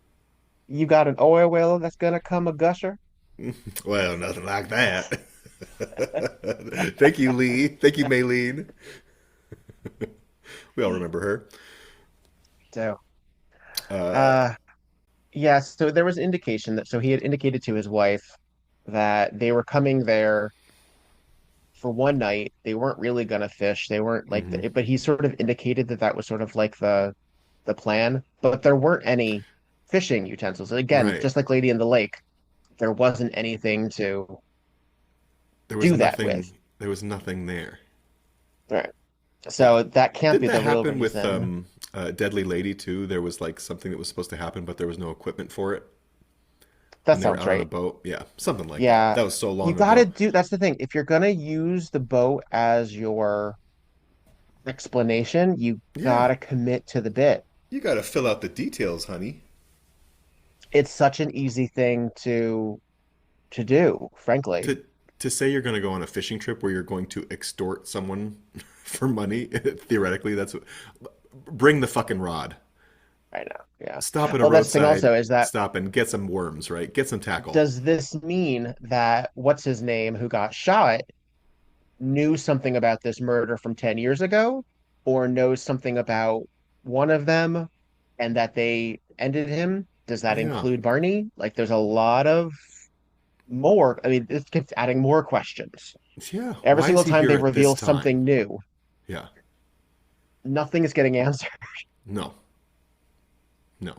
You got an oil well that's gonna come a gusher? Well, nothing like that. Thank you, Lee. Thank you, Maylene. We all remember her. So, Uh, uh, yeah, so there was indication that so he had indicated to his wife that they were coming there for one night. They weren't really gonna fish. They weren't like mhm. but he sort of indicated that that was sort of like the plan, but there weren't any fishing utensils. Again, Right. just like Lady in the Lake, there wasn't anything to There was do that with. nothing. There was nothing there. Right. So that can't Didn't be that the real happen with reason. Deadly Lady too? There was like something that was supposed to happen, but there was no equipment for it, That and they were sounds out on a right. boat. Yeah, something like that. Yeah. That was so You long gotta ago. do, that's the thing. If you're gonna use the boat as your explanation, you Yeah, gotta commit to the bit. you got to fill out the details, honey. It's such an easy thing to do, frankly. To to say you're going to go on a fishing trip where you're going to extort someone for money, theoretically, bring the fucking rod. I know. Yeah. Stop at a Well, that's the thing roadside also is that stop and get some worms, right? Get some tackle. does this mean that what's his name who got shot knew something about this murder from 10 years ago or knows something about one of them and that they ended him? Does that Yeah. include Barney? Like there's a lot of more. I mean, this keeps adding more questions. Yeah, Every why single is he time here they at this reveal time? something new, Yeah, nothing is getting answered. no, no.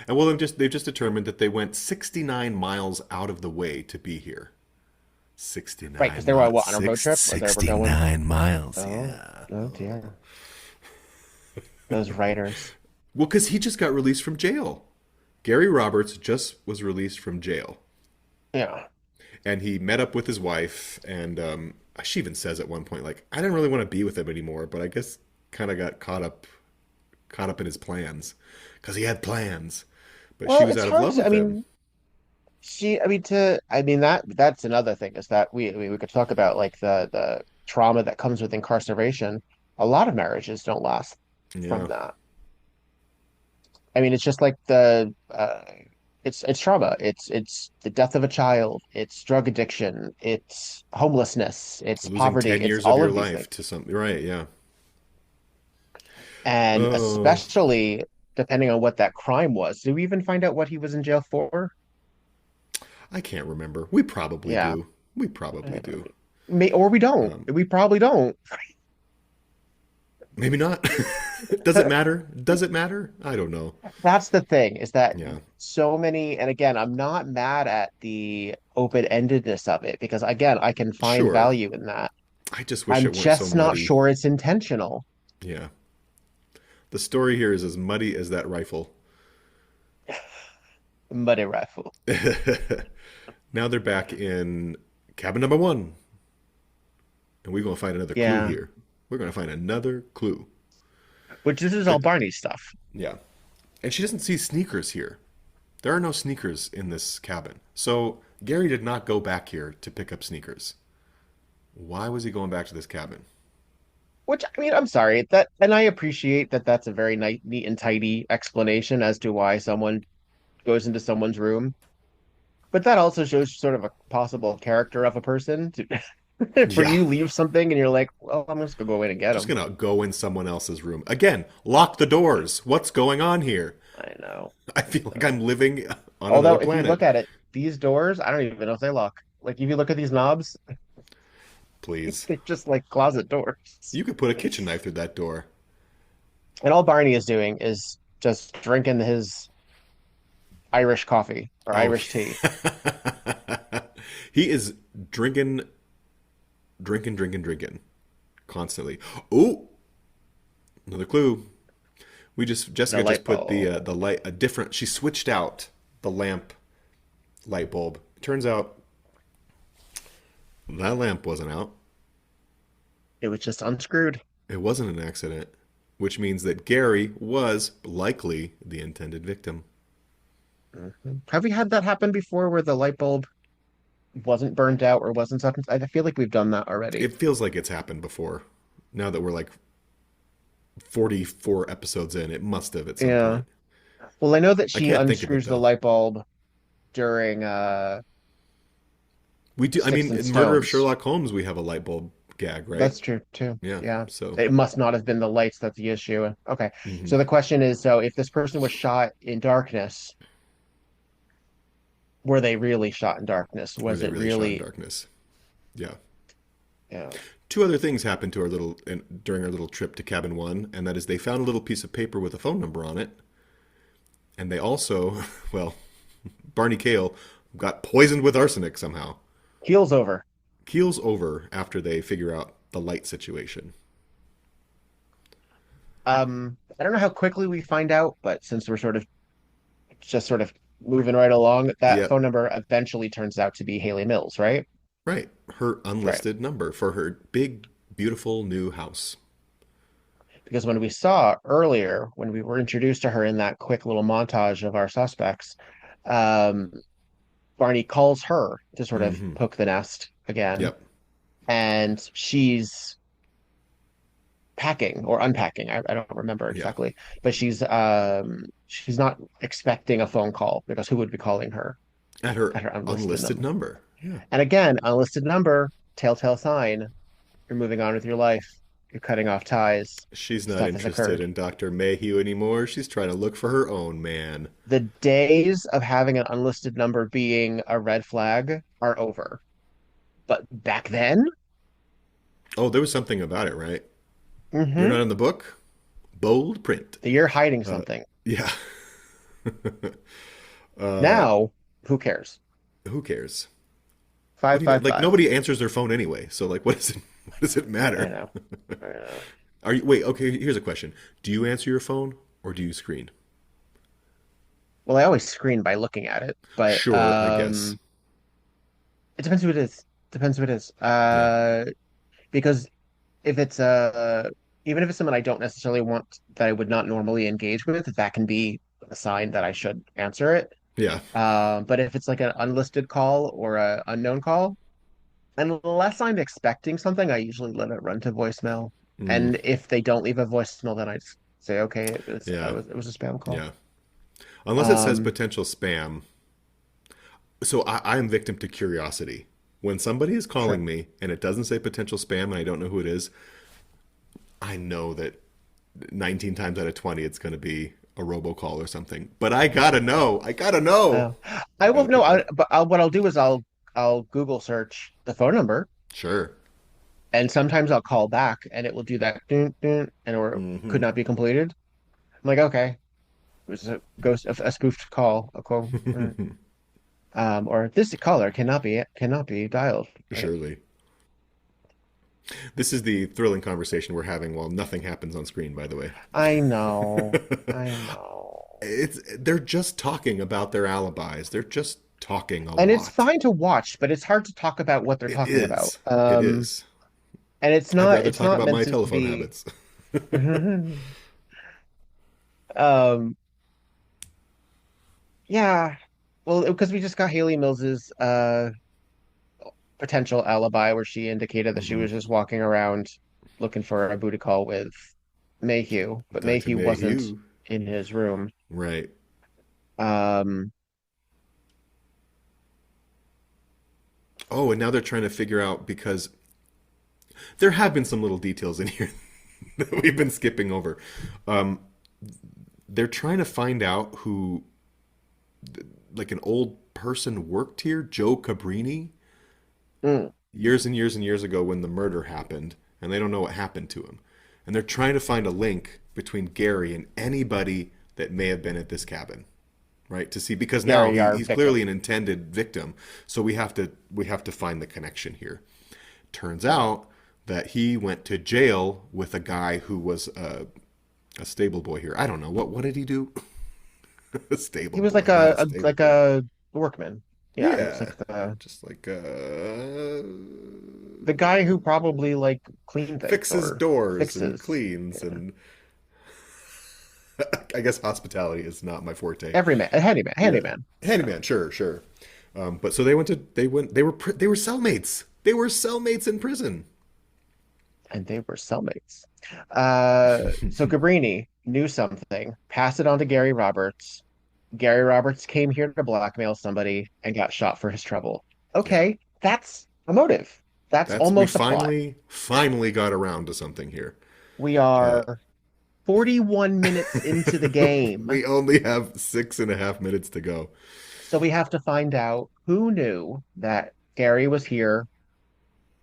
And well, they've just determined that they went 69 miles out of the way to be here. Right, because 69 they were miles. what, on a road trip where they were going. 69 miles, Oh, yeah. oh dear. Those writers. Well, because he just got released from jail. Gary Roberts just was released from jail. Yeah. And he met up with his wife, and she even says at one point, like, I didn't really want to be with him anymore, but I guess kind of got caught up in his plans. Because he had plans. But she Well, was it's out of hard love to, I with him. mean, that's another thing is that we could talk about like the trauma that comes with incarceration. A lot of marriages don't last from Yeah. that. I mean, it's just like it's trauma. It's the death of a child. It's drug addiction. It's homelessness. It's Losing poverty. 10 It's years of all your of these things. life to something. Right, yeah. And Oh, especially depending on what that crime was. Do we even find out what he was in jail for? I can't remember. We probably Yeah. do. We probably do. Or we don't. Um, We probably don't. Maybe not. Does it matter? Does it matter? I don't know. That's the thing, is that Yeah. so many, and again, I'm not mad at the open-endedness of it because again, I can find Sure. value in that. I just wish I'm it weren't so just not muddy. sure it's intentional. Yeah. The story here is as muddy as that rifle. Muddy rifle. Now they're back in cabin number one. And we're going to find another clue Yeah. here. We're going to find another clue. Which this is all But Barney stuff. yeah. And she doesn't see sneakers here. There are no sneakers in this cabin. So Gary did not go back here to pick up sneakers. Why was he going back to this cabin? Which I mean, I'm sorry that, and I appreciate that that's a very neat and tidy explanation as to why someone goes into someone's room. But that also shows sort of a possible character of a person to where Yeah. you leave something and you're like, well, I'm just gonna go in and get Just them. going to go in someone else's room. Again, lock the doors. What's going on here? I know. I feel like I'm living on Although another if you look planet. at it, these doors, I don't even know if they lock. Like if you look at these knobs, Please. they're just like closet doors. You could put a kitchen knife through that door. And all Barney is doing is just drinking his Irish coffee or Oh, Irish tea. he is drinking constantly. Oh, another clue. The Jessica just light put bulb. the light a different. She switched out the lamp light bulb. Turns out that lamp wasn't out. It was just unscrewed. It wasn't an accident, which means that Gary was likely the intended victim. Mhm. Have we had that happen before where the light bulb wasn't burned out or wasn't something? I feel like we've done that already. It feels like it's happened before. Now that we're like 44 episodes in, it must have at some Yeah. point. Well, I know that I she can't think of it unscrews the though. light bulb during We do. I Sticks mean, and in Murder of Stones. Sherlock Holmes, we have a light bulb gag, right? That's true too. Yeah. Yeah. So, It must not have been the lights that's the issue. Okay. mhm. So the question is, so if this person was shot in darkness, were they really shot in darkness? Were Was they it really shot in really, darkness? Yeah. yeah. Two other things happened to during our little trip to cabin one, and that is they found a little piece of paper with a phone number on it, and they also, well, Barney Kale got poisoned with arsenic somehow. Keel's over. Keels over after they figure out the light situation. I don't know how quickly we find out, but since we're sort of moving right along, that Yep. phone number eventually turns out to be Hayley Mills, right? Right. Her Right. unlisted number for her big, beautiful new house. Because when we saw earlier, when we were introduced to her in that quick little montage of our suspects, um, Barney calls her to sort of Hmm. poke the nest again, Yep. and she's packing or unpacking. I don't remember Yeah. exactly, but she's not expecting a phone call because who would be calling her At her at her unlisted unlisted number? number. Yeah. And again, unlisted number, telltale sign, you're moving on with your life. You're cutting off ties. She's not Stuff has interested occurred. in Dr. Mayhew anymore. She's trying to look for her own man. The days of having an unlisted number being a red flag are over. But back then, Oh, there was something about it, right? You're hmm not in the book? Bold print. you're hiding Uh, something. yeah. uh, Now, who cares? who cares? What Five do you mean? five Like five. nobody answers their phone anyway. So like, what does it? What does it I matter? know. I know. Are you wait? Okay, here's a question. Do you answer your phone or do you screen? Well, I always screen by looking at it, but Sure, I guess. it depends who it is. Depends who it is. Yeah, Because if it's even if it's someone I don't necessarily want that I would not normally engage with, that can be a sign that I should answer it. yeah. But if it's like an unlisted call or a unknown call, unless I'm expecting something, I usually let it run to voicemail. Mm, And if they don't leave a voicemail, then I just say, okay, yeah, it was a spam call. yeah. Unless it says Um, potential spam. So I am victim to curiosity. When somebody is sure. calling me and it doesn't say potential spam and I don't know who it is, I know that 19 times out of 20 it's going to be a robocall or something. But I gotta know. I gotta know. Uh, I will Gotta no, pick up. what I'll do is I'll Google search the phone number, Sure. and sometimes I'll call back, and it will do that dun, dun, and or could Hmm. not be completed. I'm like, okay, it was a ghost, a spoofed call, a call, or this caller cannot be dialed. Right? Surely. This is the thrilling conversation we're having while nothing happens on screen, by the way. I know, They're just talking about their alibis. They're just talking a and it's lot. fine to watch, but it's hard to talk about what they're It talking about. is. It is. And I'd rather it's talk not about meant my to telephone be. habits. Um, yeah. Well, because we just got Hayley Mills's potential alibi where she indicated that she Hmm. was just walking around looking for a booty call with Mayhew, but Dr. Mayhew wasn't Mayhew. in his room. Right. Um, Oh, and now they're trying to figure out because there have been some little details in here that we've been skipping over. Um, they're trying to find out who, like an old person worked here, Joe Cabrini, mm, years and years and years ago when the murder happened, and they don't know what happened to him. And they're trying to find a link between Gary and anybody that may have been at this cabin, right? To see because now Gary, our he's clearly victim. an intended victim, so we have to find the connection here. Turns out that he went to jail with a guy who was a stable boy here. I don't know what did he do? A He stable was boy, not a stable like boy. a workman. Yeah, he was Yeah, like just like the guy who probably like cleaned things fixes or doors and fixes. cleans Yeah. and I guess hospitality is not my forte. Everyman, a Yeah, handyman. Yeah. handyman, sure, sure. But so they were cellmates. They were cellmates in prison. And they were cellmates. So Cabrini knew something, passed it on to Gary Roberts. Gary Roberts came here to blackmail somebody and got shot for his trouble. Yeah, Okay, that's a motive. That's we almost a plot. finally got around to something here. We Uh, are 41 minutes into the game, we only have 6.5 minutes to go. so we have to find out who knew that Gary was here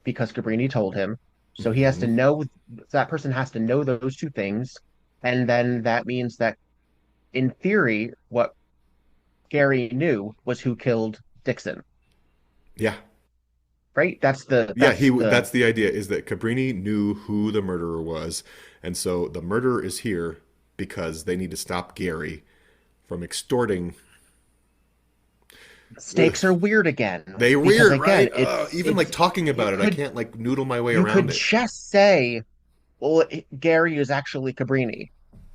because Cabrini told him. So he has to Hmm. know that person has to know those two things. And then that means that in theory, what Gary knew was who killed Dixon, Yeah, right? yeah. That's the idea is that Cabrini knew who the murderer was, and so the murderer is here because they need to stop Gary from extorting. Ugh. stakes are weird again They because weird, again, right? Even like talking you about it, I could can't like noodle my way you could around it. just say, well, Gary is actually Cabrini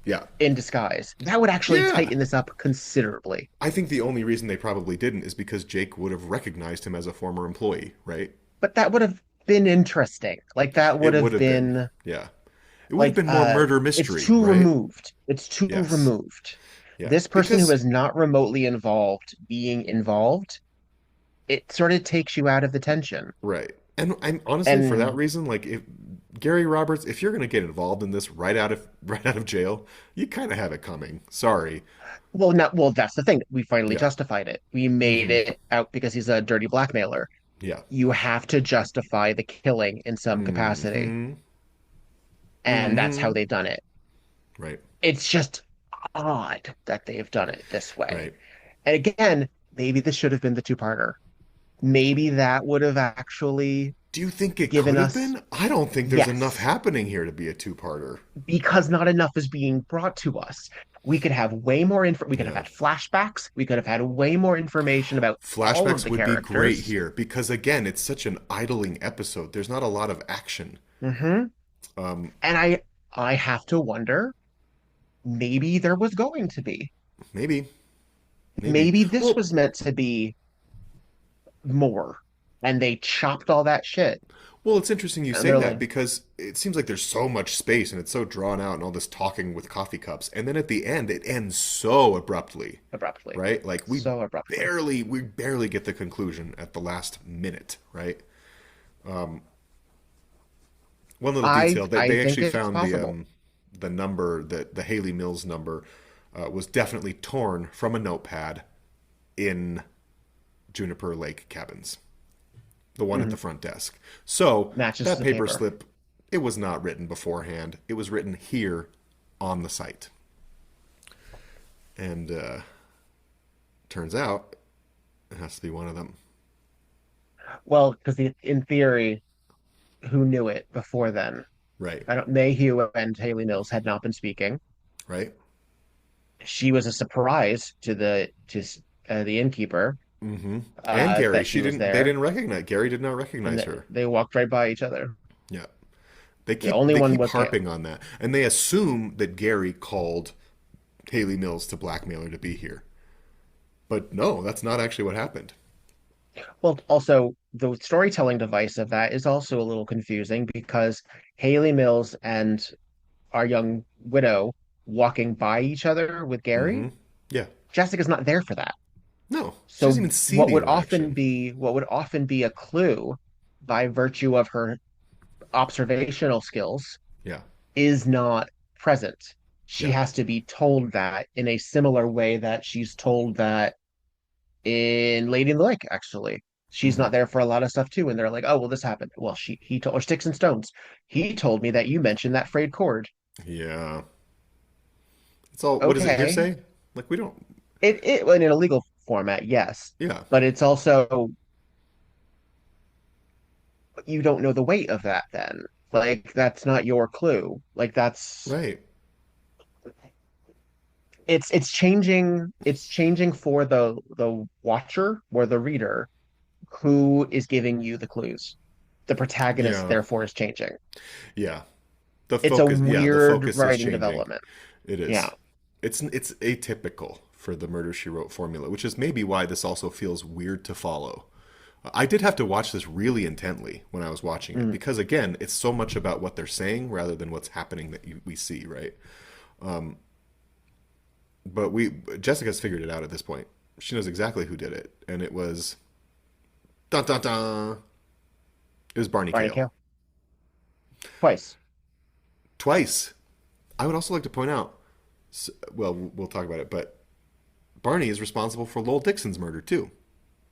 Yeah, in disguise. That would actually yeah. tighten this up considerably. I think the only reason they probably didn't is because Jake would have recognized him as a former employee, right? But that would have been interesting. Like that would It would have have been, been yeah. It would have like been more murder it's mystery, too right? removed. It's too Yes, removed. yeah. This person who Because is not remotely involved being involved, it sort of takes you out of the tension. right, And I'm honestly for that And reason, like if Gary Roberts, if you're gonna get involved in this right out of jail, you kind of have it coming. Sorry. well, that's the thing. We finally Yeah. justified it. We made Hmm. it out because he's a dirty blackmailer. Yeah. You have to justify the killing in some capacity. Hmm. And that's how Hmm. they've done it. Right. It's just odd that they've done it this way. Right. And again, maybe this should have been the two-parter. Maybe that would have actually Do you think it given could have us, been? I don't think there's enough yes, happening here to be a two-parter. because not enough is being brought to us. We could have way more info. We could have Yeah. had flashbacks. We could have had way more information about all of Flashbacks the would be great characters. here because again, it's such an idling episode. There's not a lot of action. Hmm. Um, And I have to wonder, maybe there was going to be. maybe, maybe. Maybe this Well, was meant to be more, and they chopped all that shit. well, it's interesting you And say they're that like, because it seems like there's so much space and it's so drawn out and all this talking with coffee cups, and then at the end it ends so abruptly, abruptly, right? Like so abruptly. we barely get the conclusion at the last minute, right? One little detail I they think actually it's found possible. the number that the Hayley Mills number was definitely torn from a notepad in Juniper Lake Cabins, the one at Mhm. the front desk. So Matches that the paper paper. slip, it was not written beforehand. It was written here on the site, and turns out it has to be one of them. Well, because in theory, who knew it before then? Right, I don't. Mayhew and Hayley Mills had not been speaking. right. She was a surprise to the innkeeper Hmm. And Gary, that she she was didn't. They there, didn't recognize. Gary did not and recognize her. they walked right by each other. Yeah. They The only they one keep was Kale. harping on that, and they assume that Gary called Haley Mills to blackmail her to be here. But no, that's not actually what happened. Well, also the storytelling device of that is also a little confusing because Hayley Mills and our young widow walking by each other with Gary, Hmm. Yeah. Jessica's not there for that. No, she doesn't So even see the interaction. what would often be a clue by virtue of her observational skills Yeah. is not present. She Yeah. has to be told that in a similar way that she's told that in Lady in the Lake, actually. She's Hmm. not there for a lot of stuff too. And they're like, oh, well, this happened. Well, he told, or Sticks and Stones. He told me that you mentioned that frayed cord. Yeah. It's all. What is it? Okay. Hearsay? Like we don't. It in a legal format, yes. Yeah. But it's also, you don't know the weight of that then. Like, that's not your clue. Like, that's, Right. it's changing for the watcher or the reader who is giving you the clues. The protagonist, Yeah. therefore, is changing. Yeah. The It's a focus. Yeah. The weird focus is writing changing. development. It Yeah. is. It's atypical for the Murder She Wrote formula, which is maybe why this also feels weird to follow. I did have to watch this really intently when I was watching it Mm. because again, it's so much about what they're saying rather than what's happening that we see, right? But Jessica's figured it out at this point. She knows exactly who did it, and it was dun dun dun. It was Barney Barney Kale Kale. Twice. twice. I would also like to point out, well, we'll talk about it, but Barney is responsible for Lowell Dixon's murder too,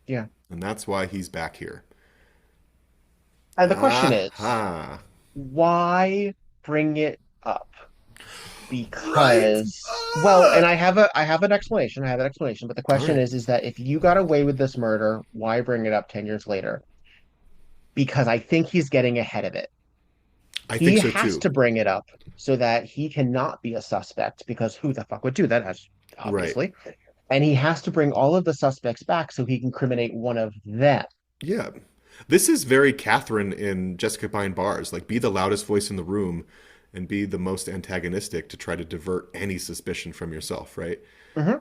Yeah. and that's why he's back here. And the question is, Aha. why bring it up? Right? Because, well, and I have an explanation. I have an explanation, but the All question right. is that if you got away with this murder, why bring it up 10 years later? Because I think he's getting ahead of it. I He think so has too. to bring it up so that he cannot be a suspect because who the fuck would do that, as Right. obviously. And he has to bring all of the suspects back so he can criminate one of them. Yeah. This is very Catherine in Jessica Behind Bars. Like, be the loudest voice in the room and be the most antagonistic to try to divert any suspicion from yourself, right? Hmm.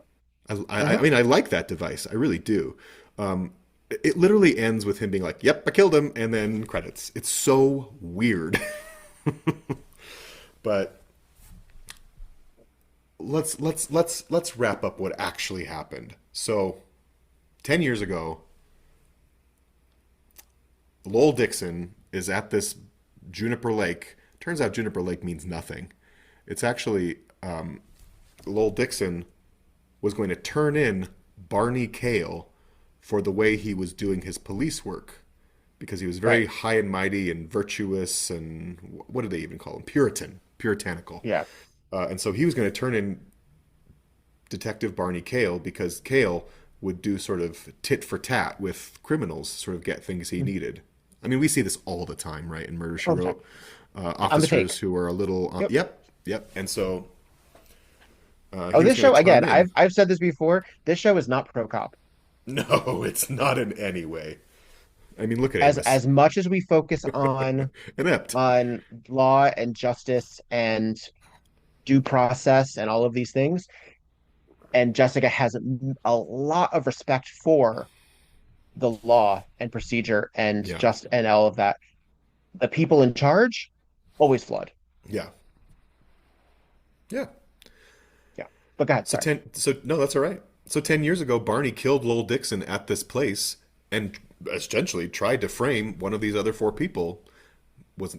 I mean, I like that device. I really do. It literally ends with him being like, "Yep, I killed him," and then credits. It's so weird. But let's wrap up what actually happened. So, 10 years ago, Lowell Dixon is at this Juniper Lake. Turns out Juniper Lake means nothing. It's actually Lowell Dixon was going to turn in Barney Kale for the way he was doing his police work, because he was very high and mighty and virtuous and what do they even call him? Puritanical. Yeah. And so he was going to turn in Detective Barney Kale because Kale would do sort of tit for tat with criminals, sort of get things he needed. I mean, we see this all the time, right? In Murder, She Wrote. Officers who are a little... Yep. And so... this show, again, I've said this before, this show is not pro-cop. No, it's not in any way. I mean, look at Amos. As much as we focus on Inept. on law and justice and due process and all of these things, and Jessica has a lot of respect for the law and procedure and and all of that. The people in charge, always flawed. Yeah. But go ahead. No, that's all right. So 10 years ago, Barney killed Lowell Dixon at this place and essentially tried to frame one of these other 4 people.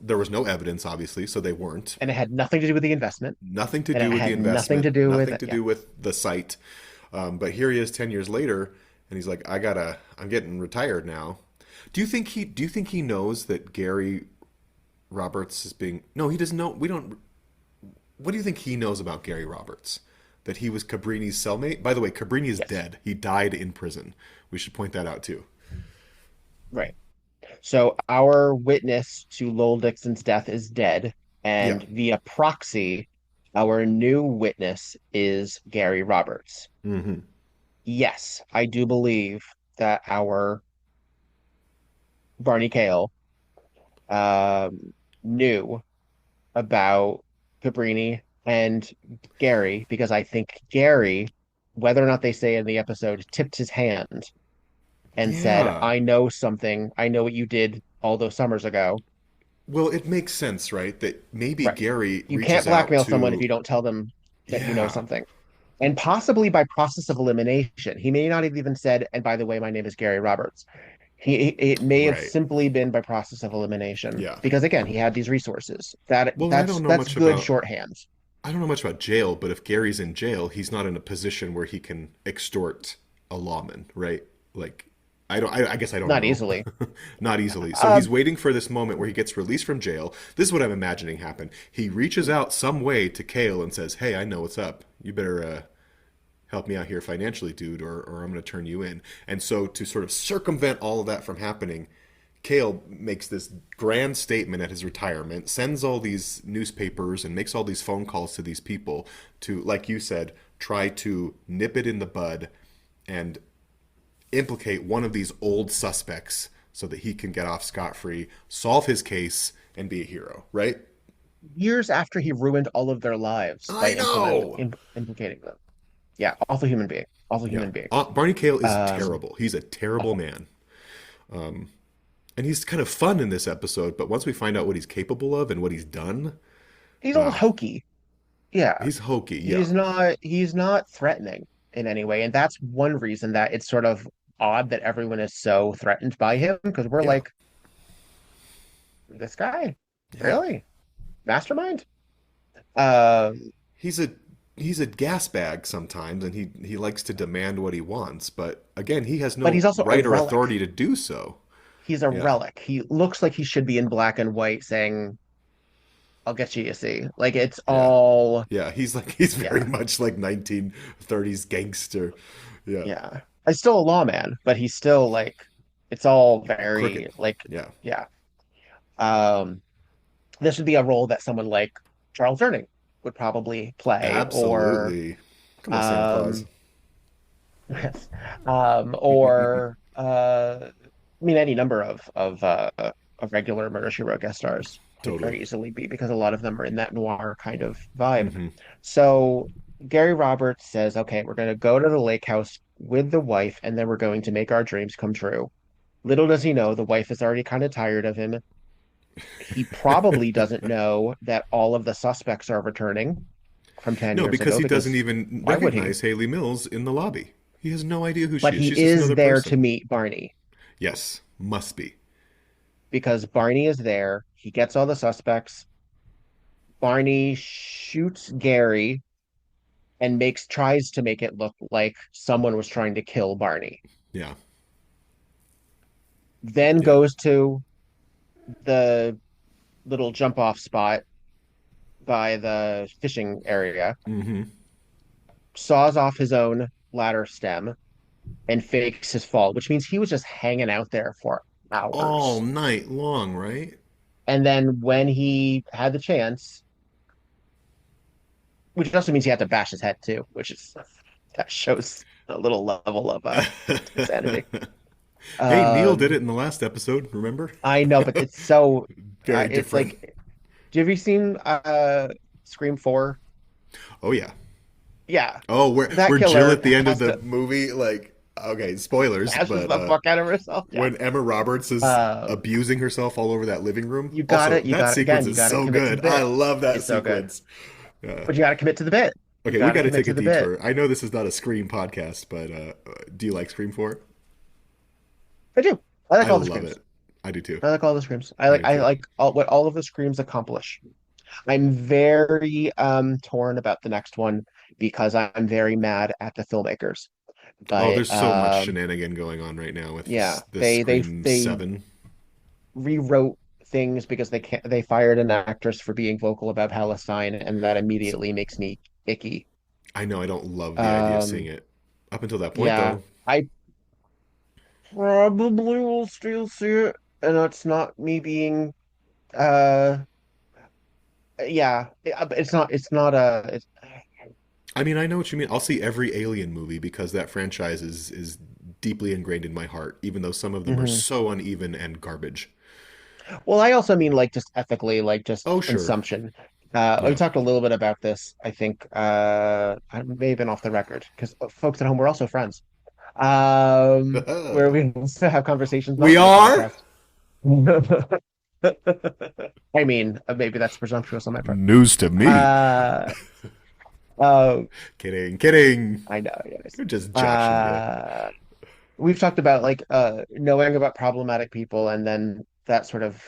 There was no evidence, obviously, so they weren't. And it had nothing to do with the investment. Nothing to do with the investment. Nothing to do with the site. But here he is 10 years later, and he's like, I'm getting retired now. Do you think he knows that Gary Roberts is being... No, he doesn't know. We don't... What do you think he knows about Gary Roberts? That he was Cabrini's cellmate? By the way, Cabrini is dead. He died in prison. We should point that out, too. Right. So our witness to Lowell Dixon's death is dead, and via proxy, our new witness is Gary Roberts. Mm-hmm. Yes, I do believe that our Barney Kale knew about Cabrini and Gary, because I think Gary, whether or not they say in the episode, tipped his hand and said, I know something. I know what you did all those summers ago. Well, it makes sense, right? That maybe Gary You can't blackmail someone if you don't tell them that you know something. And possibly by process of elimination. He may not have even said, and by the way, my name is Gary Roberts. It may have simply been by process of elimination. Yeah. Because again, he had these resources. That's good shorthand. I don't know much about jail, but if Gary's in jail, he's not in a position where he can extort a lawman, right? Like, I guess I don't know. Not easily. Not easily. So he's waiting for this moment where he gets released from jail. This is what I'm imagining happen. He reaches out some way to Kale and says, hey, I know what's up. You better help me out here financially, dude, or I'm going to turn you in. And so to sort of circumvent all of that from happening, Kale makes this grand statement at his retirement, sends all these newspapers and makes all these phone calls to these people to, like you said, try to nip it in the bud and implicate one of these old suspects so that he can get off scot-free, solve his case, and be a hero, right? Years after he ruined all of their lives by implicating them. Yeah, awful human being. Awful human being. Barney Kale is terrible. He's a terrible man. And he's kind of fun in this episode, but once we find out what he's capable of and what he's done... He's a little hokey. Yeah. He's hokey, yeah. He's not threatening in any way, and that's one reason that it's sort of odd that everyone is so threatened by him, because we're like, this guy? Really? Mastermind? He's a gas bag sometimes, and he likes to demand what he wants, but again, he has no right or authority to do so. He's a relic. He looks like he should be in black and white saying, I'll get you see. Like, it's all... Yeah, he's very much like 1930s gangster. Yeah. Yeah. He's still a lawman, but he's still, like, it's all very, crooked. Like... Yeah. This would be a role that someone like Charles Durning would probably play. Absolutely. Come on, Santa Claus. Yes. I mean, any number of regular Murder, She Wrote guest stars could very easily be, because a lot of them are in that noir kind of vibe. Mm-hmm. So Gary Roberts says, okay, we're going to go to the lake house with the wife, and then we're going to make our dreams come true. Little does he know, the wife is already kind of tired of him. He probably doesn't know that all of the suspects are returning from 10 years ago. No, because he doesn't even recognize Hayley Mills in the lobby. He has no idea who she is. But he is there to meet Barney. Yes, must be. because Barney is there. He gets all the suspects. Barney shoots Gary and tries to make it look like someone was trying to kill Barney. Yeah. Then Yeah. goes to the little jump off spot by the fishing area, Mm-hmm. saws off his own ladder stem, and fakes his fall, which means he was just hanging out there for All hours. night long, right? And then when he had the chance, which also means he had to bash his head too, which is that shows a little level of insanity. Hey, Neil did Um, it in the last episode, remember? I know, but it's so Very it's different. like, have you seen Scream 4? Oh yeah. Yeah, Oh, where that Jill killer at the end of has the to movie, like, okay, spoilers, bashes but the fuck out of herself. Yeah. when Emma Roberts is Um, abusing herself all over that living room. you got Also, it. You that got it. Again, sequence you is got to so commit to the good. I bit. love that It's so good. sequence. Yeah. But you got to commit to the bit. You Okay, we got to got to commit take to a the bit. detour. I know this is not a Scream podcast, but do you like Scream 4? I do. I like I all the love screams. it. I do too. I like all the screams. I do I too. like what all of the screams accomplish. I'm very torn about the next one because I'm very mad at the filmmakers. Oh, But there's so much shenanigan going on right now with yeah, this Scream they 7. rewrote things because they fired an actress for being vocal about Palestine, and that immediately makes me icky. I know I don't love the idea of seeing Um, it. Up until that point, yeah, though. I probably will still see it, and it's not me being uh yeah, it's not I mean, I know what you mean. I'll see every Alien movie because that franchise is deeply ingrained in my heart, even though some of them are mhm. so uneven and garbage. Well, I also mean like just ethically, like just Oh, sure. consumption. We Yeah. talked a little bit about this. I think I may have been off the record because folks at home were also friends. Where we also have conversations not We for the are? podcast. I mean, maybe that's presumptuous on my part. News to me. Uh, uh, Kidding, kidding. I know, yes. You're just joshing you. We've talked about like knowing about problematic people and then that sort of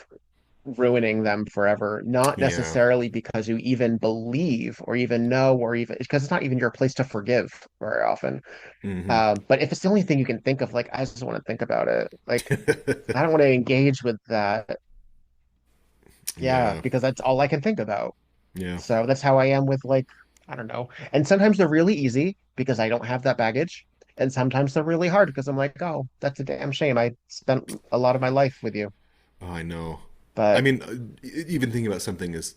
ruining them forever, not Yeah. necessarily because you even believe or even know or even because it's not even your place to forgive very often. Hmm. But if it's the only thing you can think of, like I just want to think about it. Like I don't want to engage with that. Yeah, Yeah. because that's all I can think about. Yeah. So that's how I am with like, I don't know. And sometimes they're really easy because I don't have that baggage. And sometimes they're really hard because I'm like, oh, that's a damn shame. I spent a lot of my life with you. Oh, I know. I But mean, even thinking about something as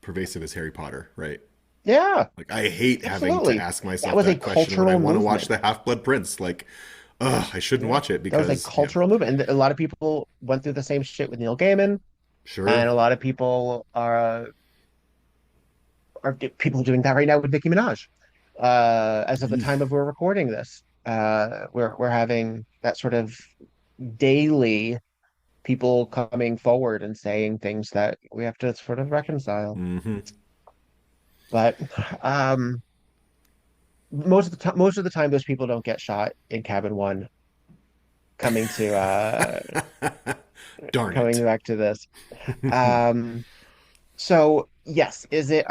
pervasive as Harry Potter, right? yeah, Like, I hate having to absolutely. ask That myself was a that question when I cultural want to watch movement. The Half-Blood Prince. Like, ugh, I shouldn't Yeah. watch it That was a because, yeah, cultural movement. And a lot of people went through the same shit with Neil Gaiman. sure. And a lot of people are people doing that right now with Nicki Minaj. As of the time of we're recording this, we're having that sort of daily people coming forward and saying things that we have to sort of reconcile. Hmm. But um, most of the time, those people don't get shot in cabin one. Coming to Darn coming it. back to this. Um, so yes, is it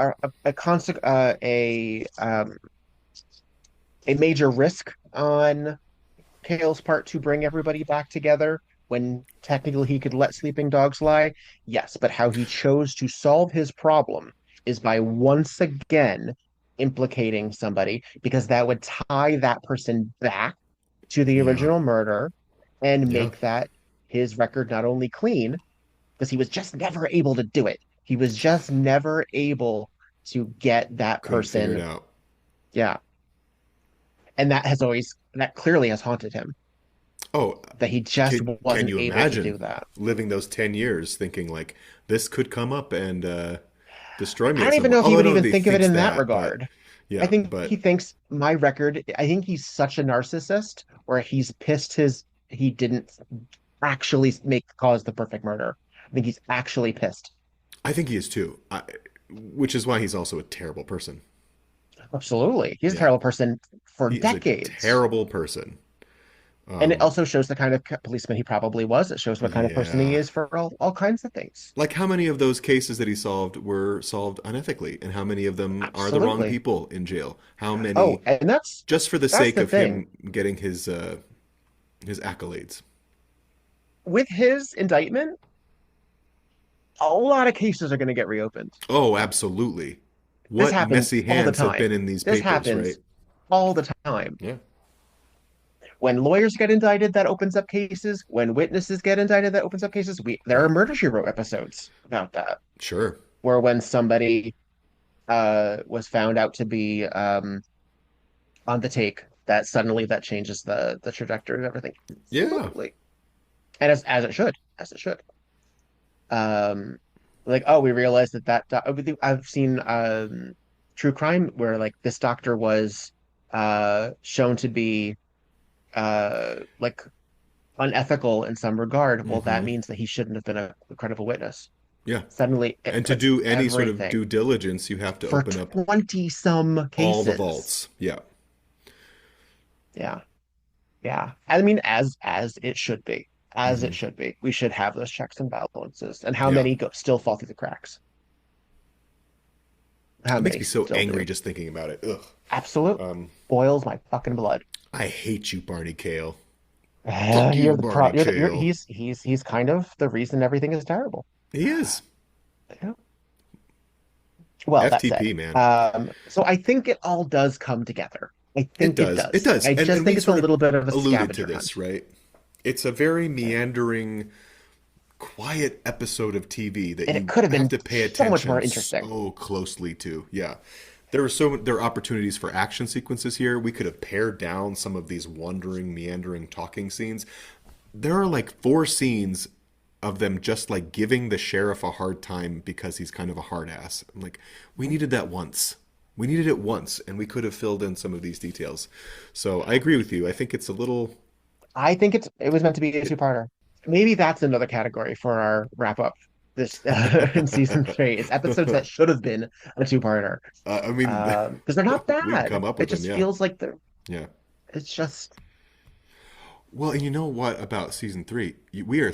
a major risk on Kale's part to bring everybody back together when technically he could let sleeping dogs lie? Yes, but how he chose to solve his problem is by once again implicating somebody because that would tie that person back to the Yeah. original murder and Yeah. make that his record not only clean, because he was just never able to do it. He was just never able to get that Couldn't figure it person. out. Yeah. And that clearly has haunted him Oh, that he just can wasn't you able to do imagine that. living those 10 years thinking like this could come up and destroy me I at don't some even point? know if he Although I would don't know even that he think of it thinks in that that, but regard. I yeah, think he but thinks my record, I think he's such a narcissist where he's pissed he didn't actually cause the perfect murder. I think he's actually pissed. I think he is too. Which is why he's also a terrible person. Absolutely. He's a Yeah. terrible person for He is a decades. terrible person. And it also shows the kind of policeman he probably was. It shows what kind of person he Yeah. is for all kinds of things. Like how many of those cases that he solved were solved unethically, and how many of them are the wrong Absolutely. people in jail? How Oh, many and just for the that's sake the of thing. him getting his accolades? With his indictment, a lot of cases are going to get reopened. Oh, absolutely. This What happens messy all the hands have time. been in these This papers, right? happens all the time. Yeah, When lawyers get indicted, that opens up cases. When witnesses get indicted, that opens up cases. There are Murder She Wrote episodes about that, sure. where when somebody was found out to be on the take, that suddenly that changes the trajectory of everything. Yeah. Absolutely, and as it should. Um, like, oh, we realized I've seen true crime where like this doctor was shown to be like unethical in some regard. Well, that Hmm. means that he shouldn't have been a credible witness. Yeah. Suddenly, it And to puts do any sort of everything due diligence, you have to for open up 20 some all the cases. vaults. Yeah. Yeah, yeah. I mean, as it should be, as it Hmm. should be. We should have those checks and balances. And how Yeah. many still fall through the cracks? How It makes many me so still angry do? just thinking about it. Ugh. Absolute Um, boils my fucking blood. I hate you, Barney Kale. Fuck you, You're the Barney Kale. he's kind of the reason everything is terrible. He is. Yeah. Well, that said, FTP, man. so I think it all does come together. I It think it does. It does. does. I And just we think it's a sort of little bit of a alluded to scavenger this, hunt. right? It's a very meandering, quiet episode of TV that And it you could have have been to pay so much more attention interesting. so closely to. Yeah. There are opportunities for action sequences here. We could have pared down some of these wandering, meandering talking scenes. There are like four scenes of them just like giving the sheriff a hard time because he's kind of a hard ass. I'm like, we needed that once. We needed it once, and we could have filled in some of these details. So I agree with you. I think it's a little. I think it was meant to be a two-parter. Maybe that's another category for our wrap up this in season three. It's episodes that should have been a two-parter. I mean, Because they're not we've bad. come up It with them. just Yeah, feels like yeah. it's just Well, and you know what about season three? We are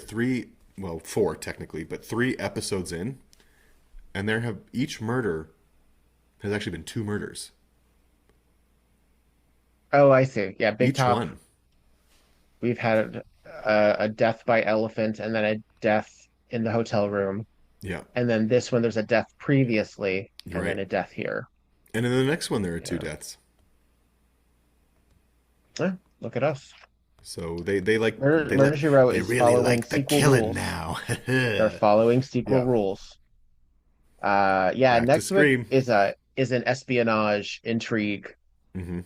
four technically, but 3 episodes in, and there have each murder has actually been 2 murders. oh, I see. Yeah, Big Each Top. one. We've had a death by elephant and then a death in the hotel room. Yeah, And then this one, there's a death previously you're and then right. a death here. And in the next one, there are two Yeah. deaths. Yeah, look at us. So they like Murder, She Wrote they is really following like the sequel killing rules. now. They're following sequel Yeah. rules. Yeah, Back to next week Scream. is an espionage intrigue Hmm.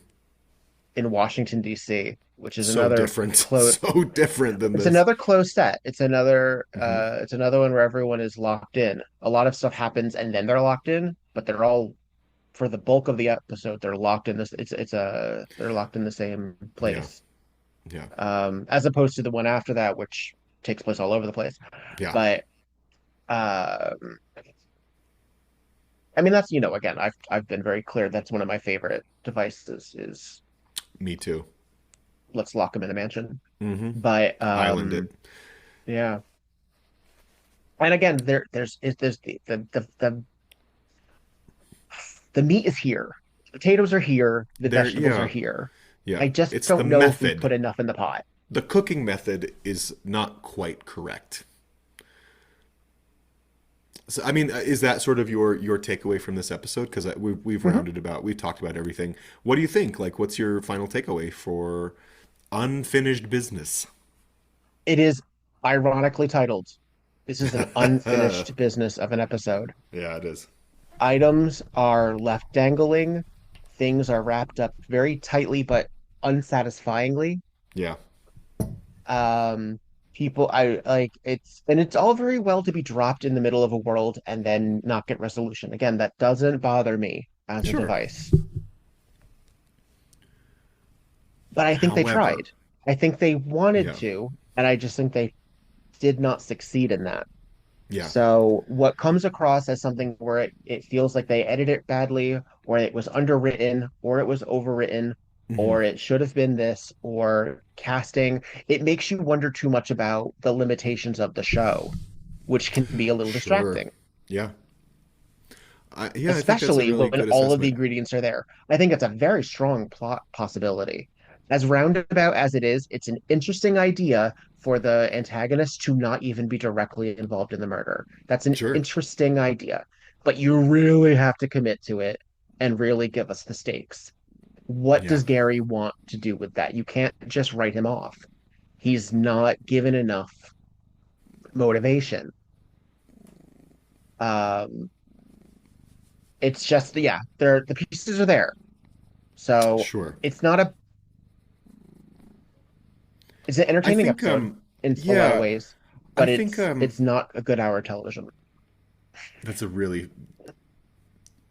in Washington, D.C., which is So another different, close. so different than It's this. another close set. Hmm. It's another one where everyone is locked in. A lot of stuff happens and then they're locked in, but they're all for the bulk of the episode, they're locked in this they're locked in the same Yeah, place. yeah, As opposed to the one after that, which takes place all over the place. yeah. But um I mean that's again, I've been very clear that's one of my favorite devices is Me too. let's lock them in a mansion. Hmm. But Island it. yeah. And again, there's the meat is here. The potatoes are here. The There, vegetables are yeah, here. yeah. I just It's the don't know if we method. put enough in the pot. The cooking method is not quite correct. So, I mean, is that sort of your takeaway from this episode? Because Mhm. we've talked about everything. What do you think? Like, what's your final takeaway for unfinished business? It is ironically titled. This is an unfinished business of an episode. Yeah, it is. Items are left dangling. Things are wrapped up very tightly but unsatisfyingly. Yeah, Um, people, I like it's all very well to be dropped in the middle of a world and then not get resolution. Again, that doesn't bother me as a sure. device. But I think they However, tried. I think they wanted yeah, to, and I just think they did not succeed in that. yeah, So what comes across as something where it feels like they edited it badly, or it was underwritten, or it was overwritten, Hmm. or it should have been this, or casting. It makes you wonder too much about the limitations of the show, which can be a little Sure. distracting, Yeah. Yeah, I think that's a especially really when good all of the assessment. ingredients are there. I think it's a very strong plot possibility. As roundabout as it is, it's an interesting idea for the antagonist to not even be directly involved in the murder. That's an Sure. interesting idea, but you really have to commit to it and really give us the stakes. What Yeah. does Gary want to do with that? You can't just write him off. He's not given enough motivation. Um, it's just, yeah, the pieces are there. So Sure. it's not a it's an I entertaining think episode in a lot of yeah, ways, I but think it's not a good hour of television. that's a really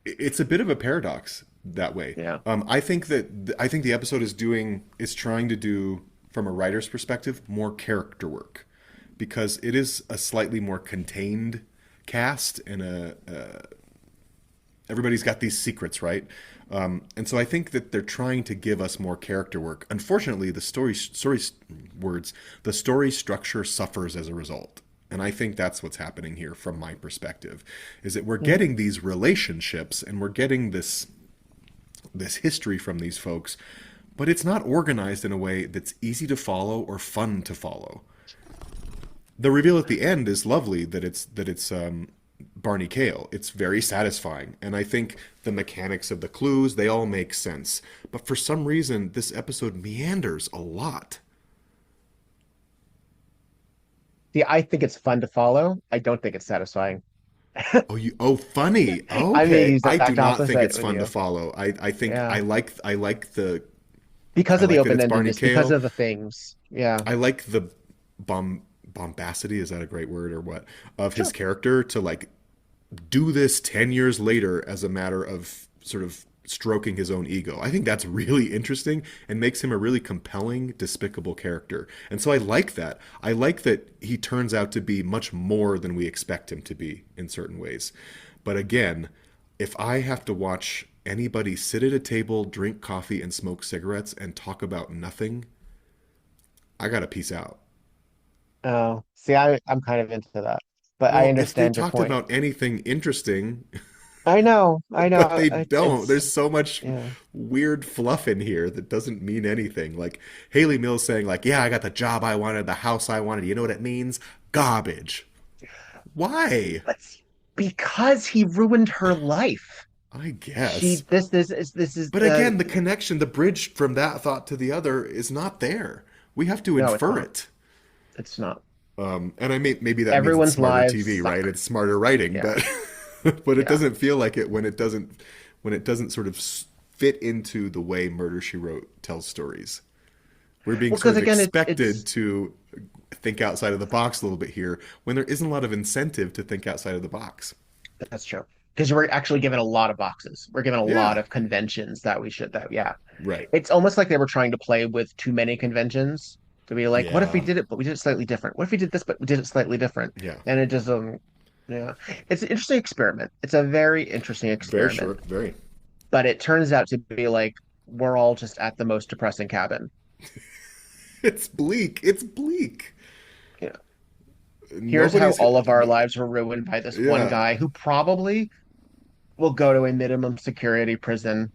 it's a bit of a paradox that way. Yeah. I think the episode is trying to do from a writer's perspective more character work because it is a slightly more contained cast and everybody's got these secrets, right? And so I think that they're trying to give us more character work. Unfortunately, the story structure suffers as a result. And I think that's what's happening here from my perspective, is that we're Mhm. getting these relationships and we're getting this history from these folks, but it's not organized in a way that's easy to follow or fun to follow. The reveal at the end is lovely that it's Barney Kale. It's very satisfying, and I think the mechanics of the clues they all make sense. But for some reason, this episode meanders a lot. See, I think it's fun to follow. I don't think it's satisfying. Funny. I'm the Okay, I do exact not think opposite it's with fun to you. follow. I think Yeah. I like the Because I of the like that it's Barney open-endedness, because Kale. of the things. Yeah. I like the bombacity, is that a great word or what, of his Sure. character to like do this 10 years later as a matter of sort of stroking his own ego. I think that's really interesting and makes him a really compelling, despicable character. And so I like that. I like that he turns out to be much more than we expect him to be in certain ways. But again, if I have to watch anybody sit at a table, drink coffee, and smoke cigarettes and talk about nothing, I gotta peace out. Oh, see, I'm kind of into that, but I Well, if they understand your talked point. about anything interesting, I but know. they don't. It's There's so much yeah. weird fluff in here that doesn't mean anything. Like Hayley Mills saying, like, "Yeah, I got the job I wanted, the house I wanted." You know what it means? Garbage. Why? But because he ruined her life. I She guess. this is But again, the connection, the bridge from that thought to the other is not there. We have to no, it's infer not. it. It's not. And maybe that means it's Everyone's smarter lives TV, right? suck. It's smarter writing, Yeah. but but it Yeah. doesn't feel like it when it doesn't sort of fit into the way Murder She Wrote tells stories. We're being Well, sort because of again, expected to think outside of the box a little bit here when there isn't a lot of incentive to think outside of the box. that's true. Because we're actually given a lot of boxes. We're given a lot Yeah, of conventions that we should that yeah. right. It's almost like they were trying to play with too many conventions to be like, what if we Yeah, did it, but we did it slightly different? What if we did this, but we did it slightly different? yeah. And it just yeah. It's an interesting experiment. It's a very interesting Very experiment. short, very. But it turns out to be like we're all just at the most depressing cabin. It's bleak. It's bleak. Yeah. Here's how Nobody's. all of our lives were ruined by this one Yeah, guy who probably will go to a minimum security prison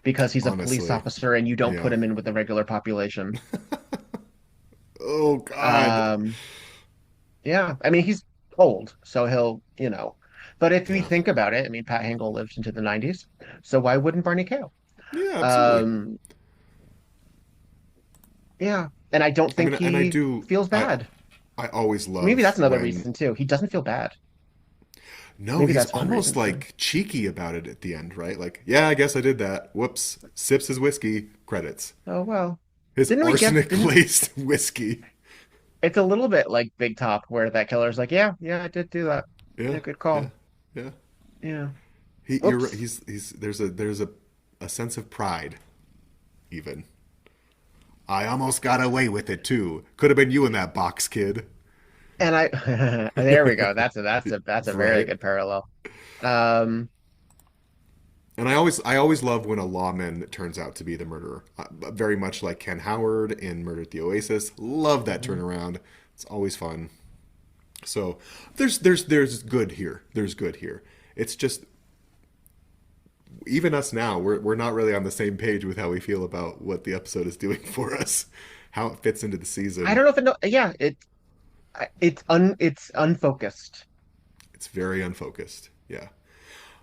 because he's a police honestly. officer and you don't put Yeah. him in with the regular population. Oh God. Um, yeah, I mean he's old, so But if we Yeah. think about it, I mean Pat Hingle lived into the 90s, so why wouldn't Barney Kale? Yeah, absolutely. Um, yeah, and I don't I think mean, and I he do. feels bad. I always Maybe love that's another when. reason too. He doesn't feel bad. No, Maybe he's that's one almost reason too. like cheeky about it at the end, right? Like, yeah, I guess I did that. Whoops. Sips his whiskey. Credits. Oh well. His Didn't we get arsenic didn't laced whiskey. It's a little bit like Big Top where that killer's like, yeah, yeah, I did do that. Yeah, Yeah, good yeah, call. yeah. Yeah. You're right. Oops. He's there's a sense of pride even. I almost got away with it too. Could have been you in that box, kid. And I there we go. That's a very Right? good parallel. Um And I always love when a lawman turns out to be the murderer. Very much like Ken Howard in Murder at the Oasis. Love that turnaround. It's always fun. So there's good here. There's good here. It's just even us now, we're not really on the same page with how we feel about what the episode is doing for us, how it fits into the season. I don't know if it. No, yeah, it's unfocused. It's very unfocused. Yeah.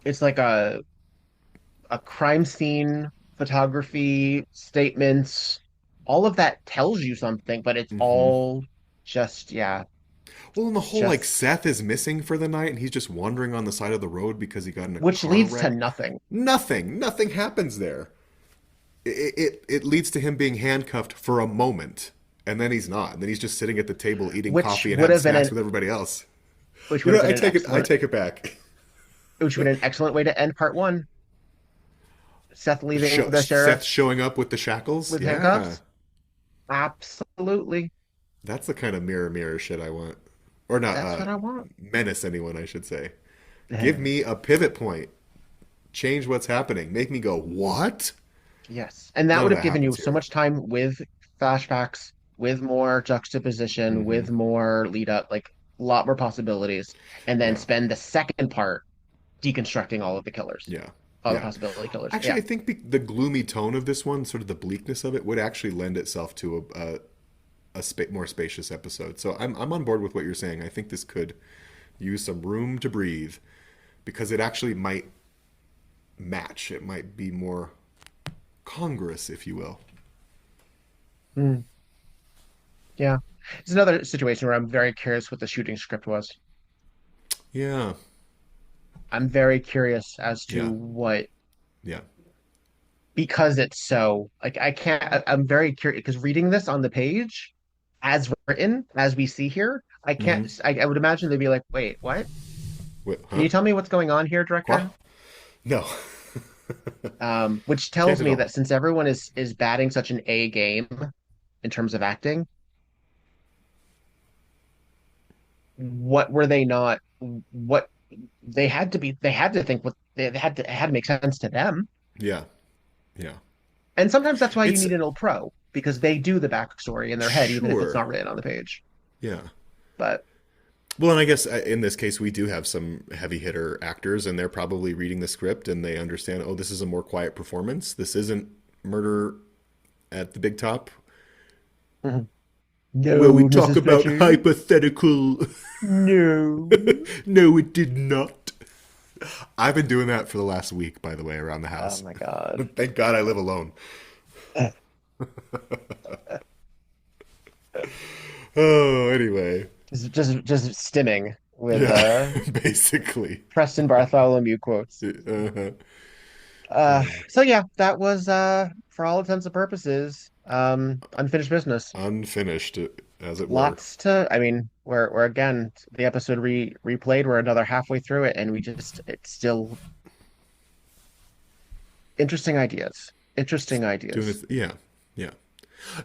It's like a crime scene, photography, statements. All of that tells you something, but it's hmm all just yeah, Well, and the it's whole like just Seth is missing for the night and he's just wandering on the side of the road because he got in a which car leads to wreck. nothing. Nothing happens there. It leads to him being handcuffed for a moment, and then he's not. And then he's just sitting at the table eating Which coffee and would having have been snacks an with everybody else. which You would know, have I been an take it. I excellent take it back. which would have been an excellent way to end part one. Seth leaving the Seth sheriff showing up with the shackles. with Yeah, handcuffs. Absolutely. that's the kind of mirror shit I want, or not. That's what I want. Menace anyone, I should say. Give me a pivot point. Change what's happening. Make me go what? Yes. And that None would of have that given you happens so here. much time with flashbacks, with more juxtaposition, hmm with more lead up, like a lot more possibilities. And then Yeah, spend the second part deconstructing all of the killers, yeah, all the yeah. possibility killers. Actually, Yeah. I think the gloomy tone of this one, sort of the bleakness of it, would actually lend itself to a more spacious episode. So I'm on board with what you're saying. I think this could use some room to breathe because it actually might match. It might be more congruous, if you will. Mm, yeah. It's another situation where I'm very curious what the shooting script was. Yeah, I'm very curious as to yeah, what yeah. because it's so like I can't I'm very curious because reading this on the page as written as we see here I hmm can't I would imagine they'd be like wait what Wait, can huh? you tell me what's going on here What? director No. which Can't tells at me all. that since everyone is batting such an A game in terms of acting what were they not what they had to think what they had to it had to make sense to them Yeah, yeah. and sometimes that's why you It's need an old pro because they do the backstory in their head even if it's sure. not written on the page Yeah. but Well, and I guess in this case, we do have some heavy hitter actors, and they're probably reading the script and they understand, oh, this is a more quiet performance. This isn't murder at the big top, Mhm. where we No, talk Mrs. about Fletcher. hypothetical. No. No, it did not. I've been doing that for the last week, by the way, around the Oh house. my God. Thank God I live alone. Oh, anyway. Just stimming with Yeah, basically. Preston Bartholomew quotes. Uh-huh. So yeah, that was for all intents and purposes, unfinished business. Unfinished, as it were. Lots to I mean, we're again the episode replayed, we're another halfway through it, and we just it's still interesting ideas. Interesting Doing ideas. it, yeah, yeah.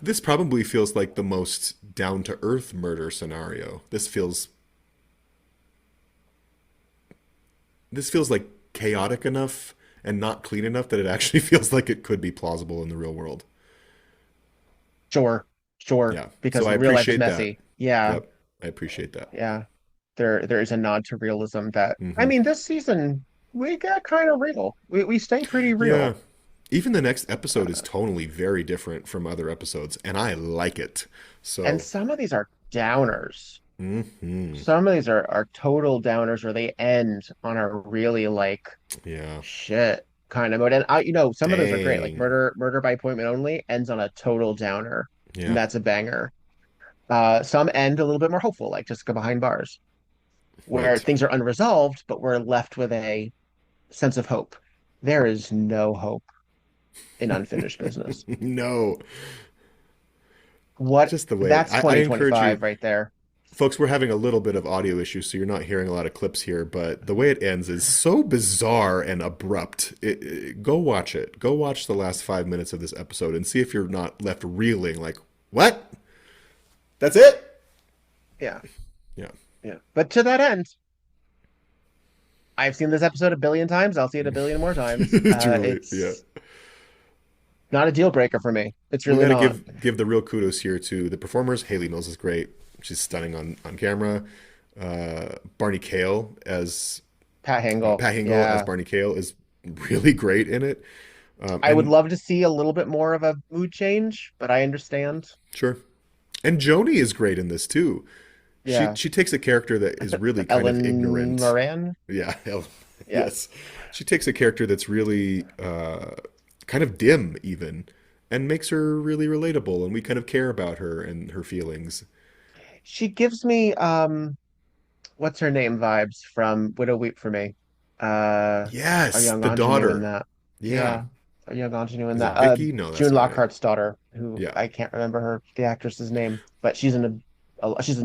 This probably feels like the most down to earth murder scenario. This feels like chaotic enough and not clean enough that it actually feels like it could be plausible in the real world. Sure, sure. Yeah. So Because I real life is appreciate that. messy. Yeah. Yep. I appreciate that. Yeah. There is a nod to realism that I hmm mean this season we got kind of real. We stay pretty Yeah. real. Even the next episode is Uh, tonally very different from other episodes, and I like it. and So, some of these are downers. hmm Some of these are total downers where they end on a really like yeah. shit kind of mode. And I some of those are great. Like Dang. Murder by Appointment Only ends on a total downer. And Yeah. that's a banger. Some end a little bit more hopeful, like Jessica Behind Bars, where Right. things are unresolved, but we're left with a sense of hope. There is no hope in unfinished business. No. What Just the way that's I encourage 2025 you, right there. folks. We're having a little bit of audio issues, so you're not hearing a lot of clips here. But the way it ends is so bizarre and abrupt. Go watch it. Go watch the last 5 minutes of this episode and see if you're not left reeling. Like, what? That's it? Yeah, Yeah. yeah. But to that end, I've seen this episode a billion times. I'll see it a billion more times. Truly, yeah. It's not a deal breaker for me. It's We really got to not. give the real kudos here to the performers. Hayley Mills is great. She's stunning on camera. Barney Kale as Pat Hingle as Yeah. Barney Kale is really great in it. I would And love to see a little bit more of a mood change, but I understand. sure, and Joni is great in this too. She Yeah. she takes a character that is really kind of Ellen ignorant. Moran. Yeah, Yeah. yes. She takes a character that's really kind of dim even and makes her really relatable and we kind of care about her and her feelings. She gives me what's her name vibes from Widow Weep for me. A Yes, young the ingenue in daughter. that. Yeah. Yeah. A young ingenue in Is it that. Vicky? No, that's June not right. Lockhart's daughter, who Yeah. I can't remember the actress's name, but she's in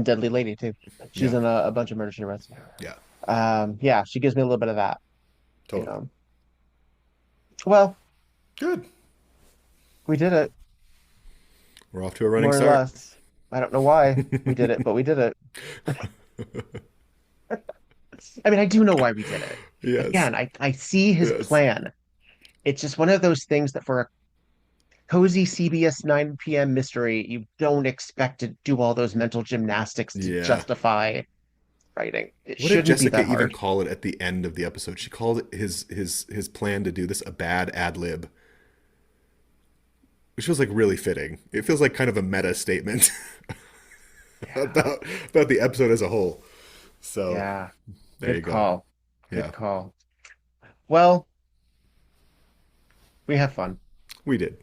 Deadly Lady too. She's Yeah. in a bunch of Murder She Wrote. Yeah. Yeah, she gives me a little bit of that, you Totally. know. Well, Good. we did it, We're off to a running more or start. less. I don't know why we did it, but we did it. I mean, I do know why we did it. Yes. Again, I see his Yes. plan. It's just one of those things that for a cozy CBS 9 p.m. mystery, you don't expect to do all those mental gymnastics to Yeah. justify writing. It What did shouldn't be Jessica that even hard. call it at the end of the episode? She called it his plan to do this a bad ad lib, which feels like really fitting. It feels like kind of a meta statement about the episode as a whole. So Yeah, there you good go. call. Yeah, Good call. Well, we have fun. we did.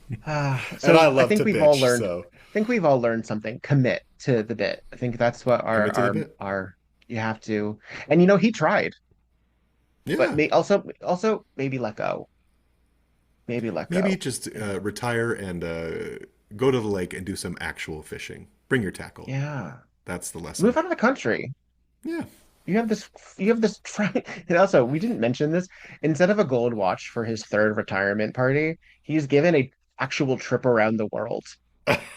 And I So I love think to we've all bitch, learned. so I think we've all learned something. Commit to the bit. I think that's what commit to the bit. our you have to. And he tried, but Yeah, also maybe let go. Maybe let maybe go. just retire and go to the lake and do some actual fishing. Bring your tackle. Yeah. That's the lesson. Move out of the country. Yeah. You have this and also we didn't mention this. Instead of a gold watch for his third retirement party, he's given a actual trip around the world.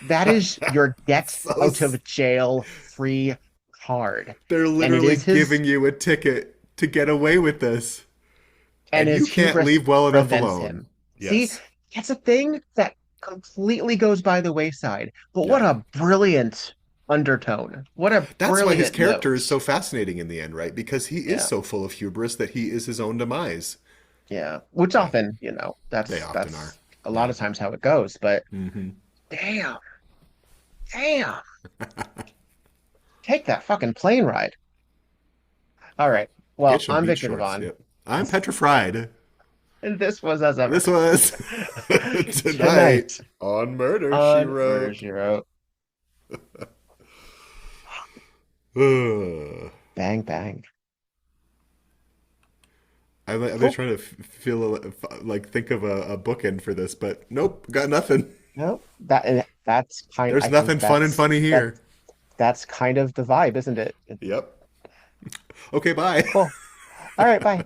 That is your get So out of jail free card. they're And it literally is his giving you a ticket to get away with this, and and you his can't hubris leave well enough prevents alone. him. See, Yes. that's a thing that completely goes by the wayside. But what Yeah. a brilliant undertone. What a That's why his brilliant character is note. so fascinating in the end, right? Because he is Yeah. so full of hubris that he is his own demise. Yeah. Which Yeah, often, they often are. that's a lot Yeah. of times how it goes. But Hmm. damn, damn. Take that fucking plane ride. All right. Well, Get some I'm beach Victor shorts. Devon, Yep. I'm petrified. and this was as ever This was tonight tonight on Murder, She on Murder, Wrote. She Wrote. Ugh. Bang, bang. I've been Cool. trying to like think of a bookend for this, but nope, got nothing. No, that's kind. There's I think nothing fun and funny that here. that's kind of the vibe, isn't it? Yep. Okay, bye. Cool. All right, bye.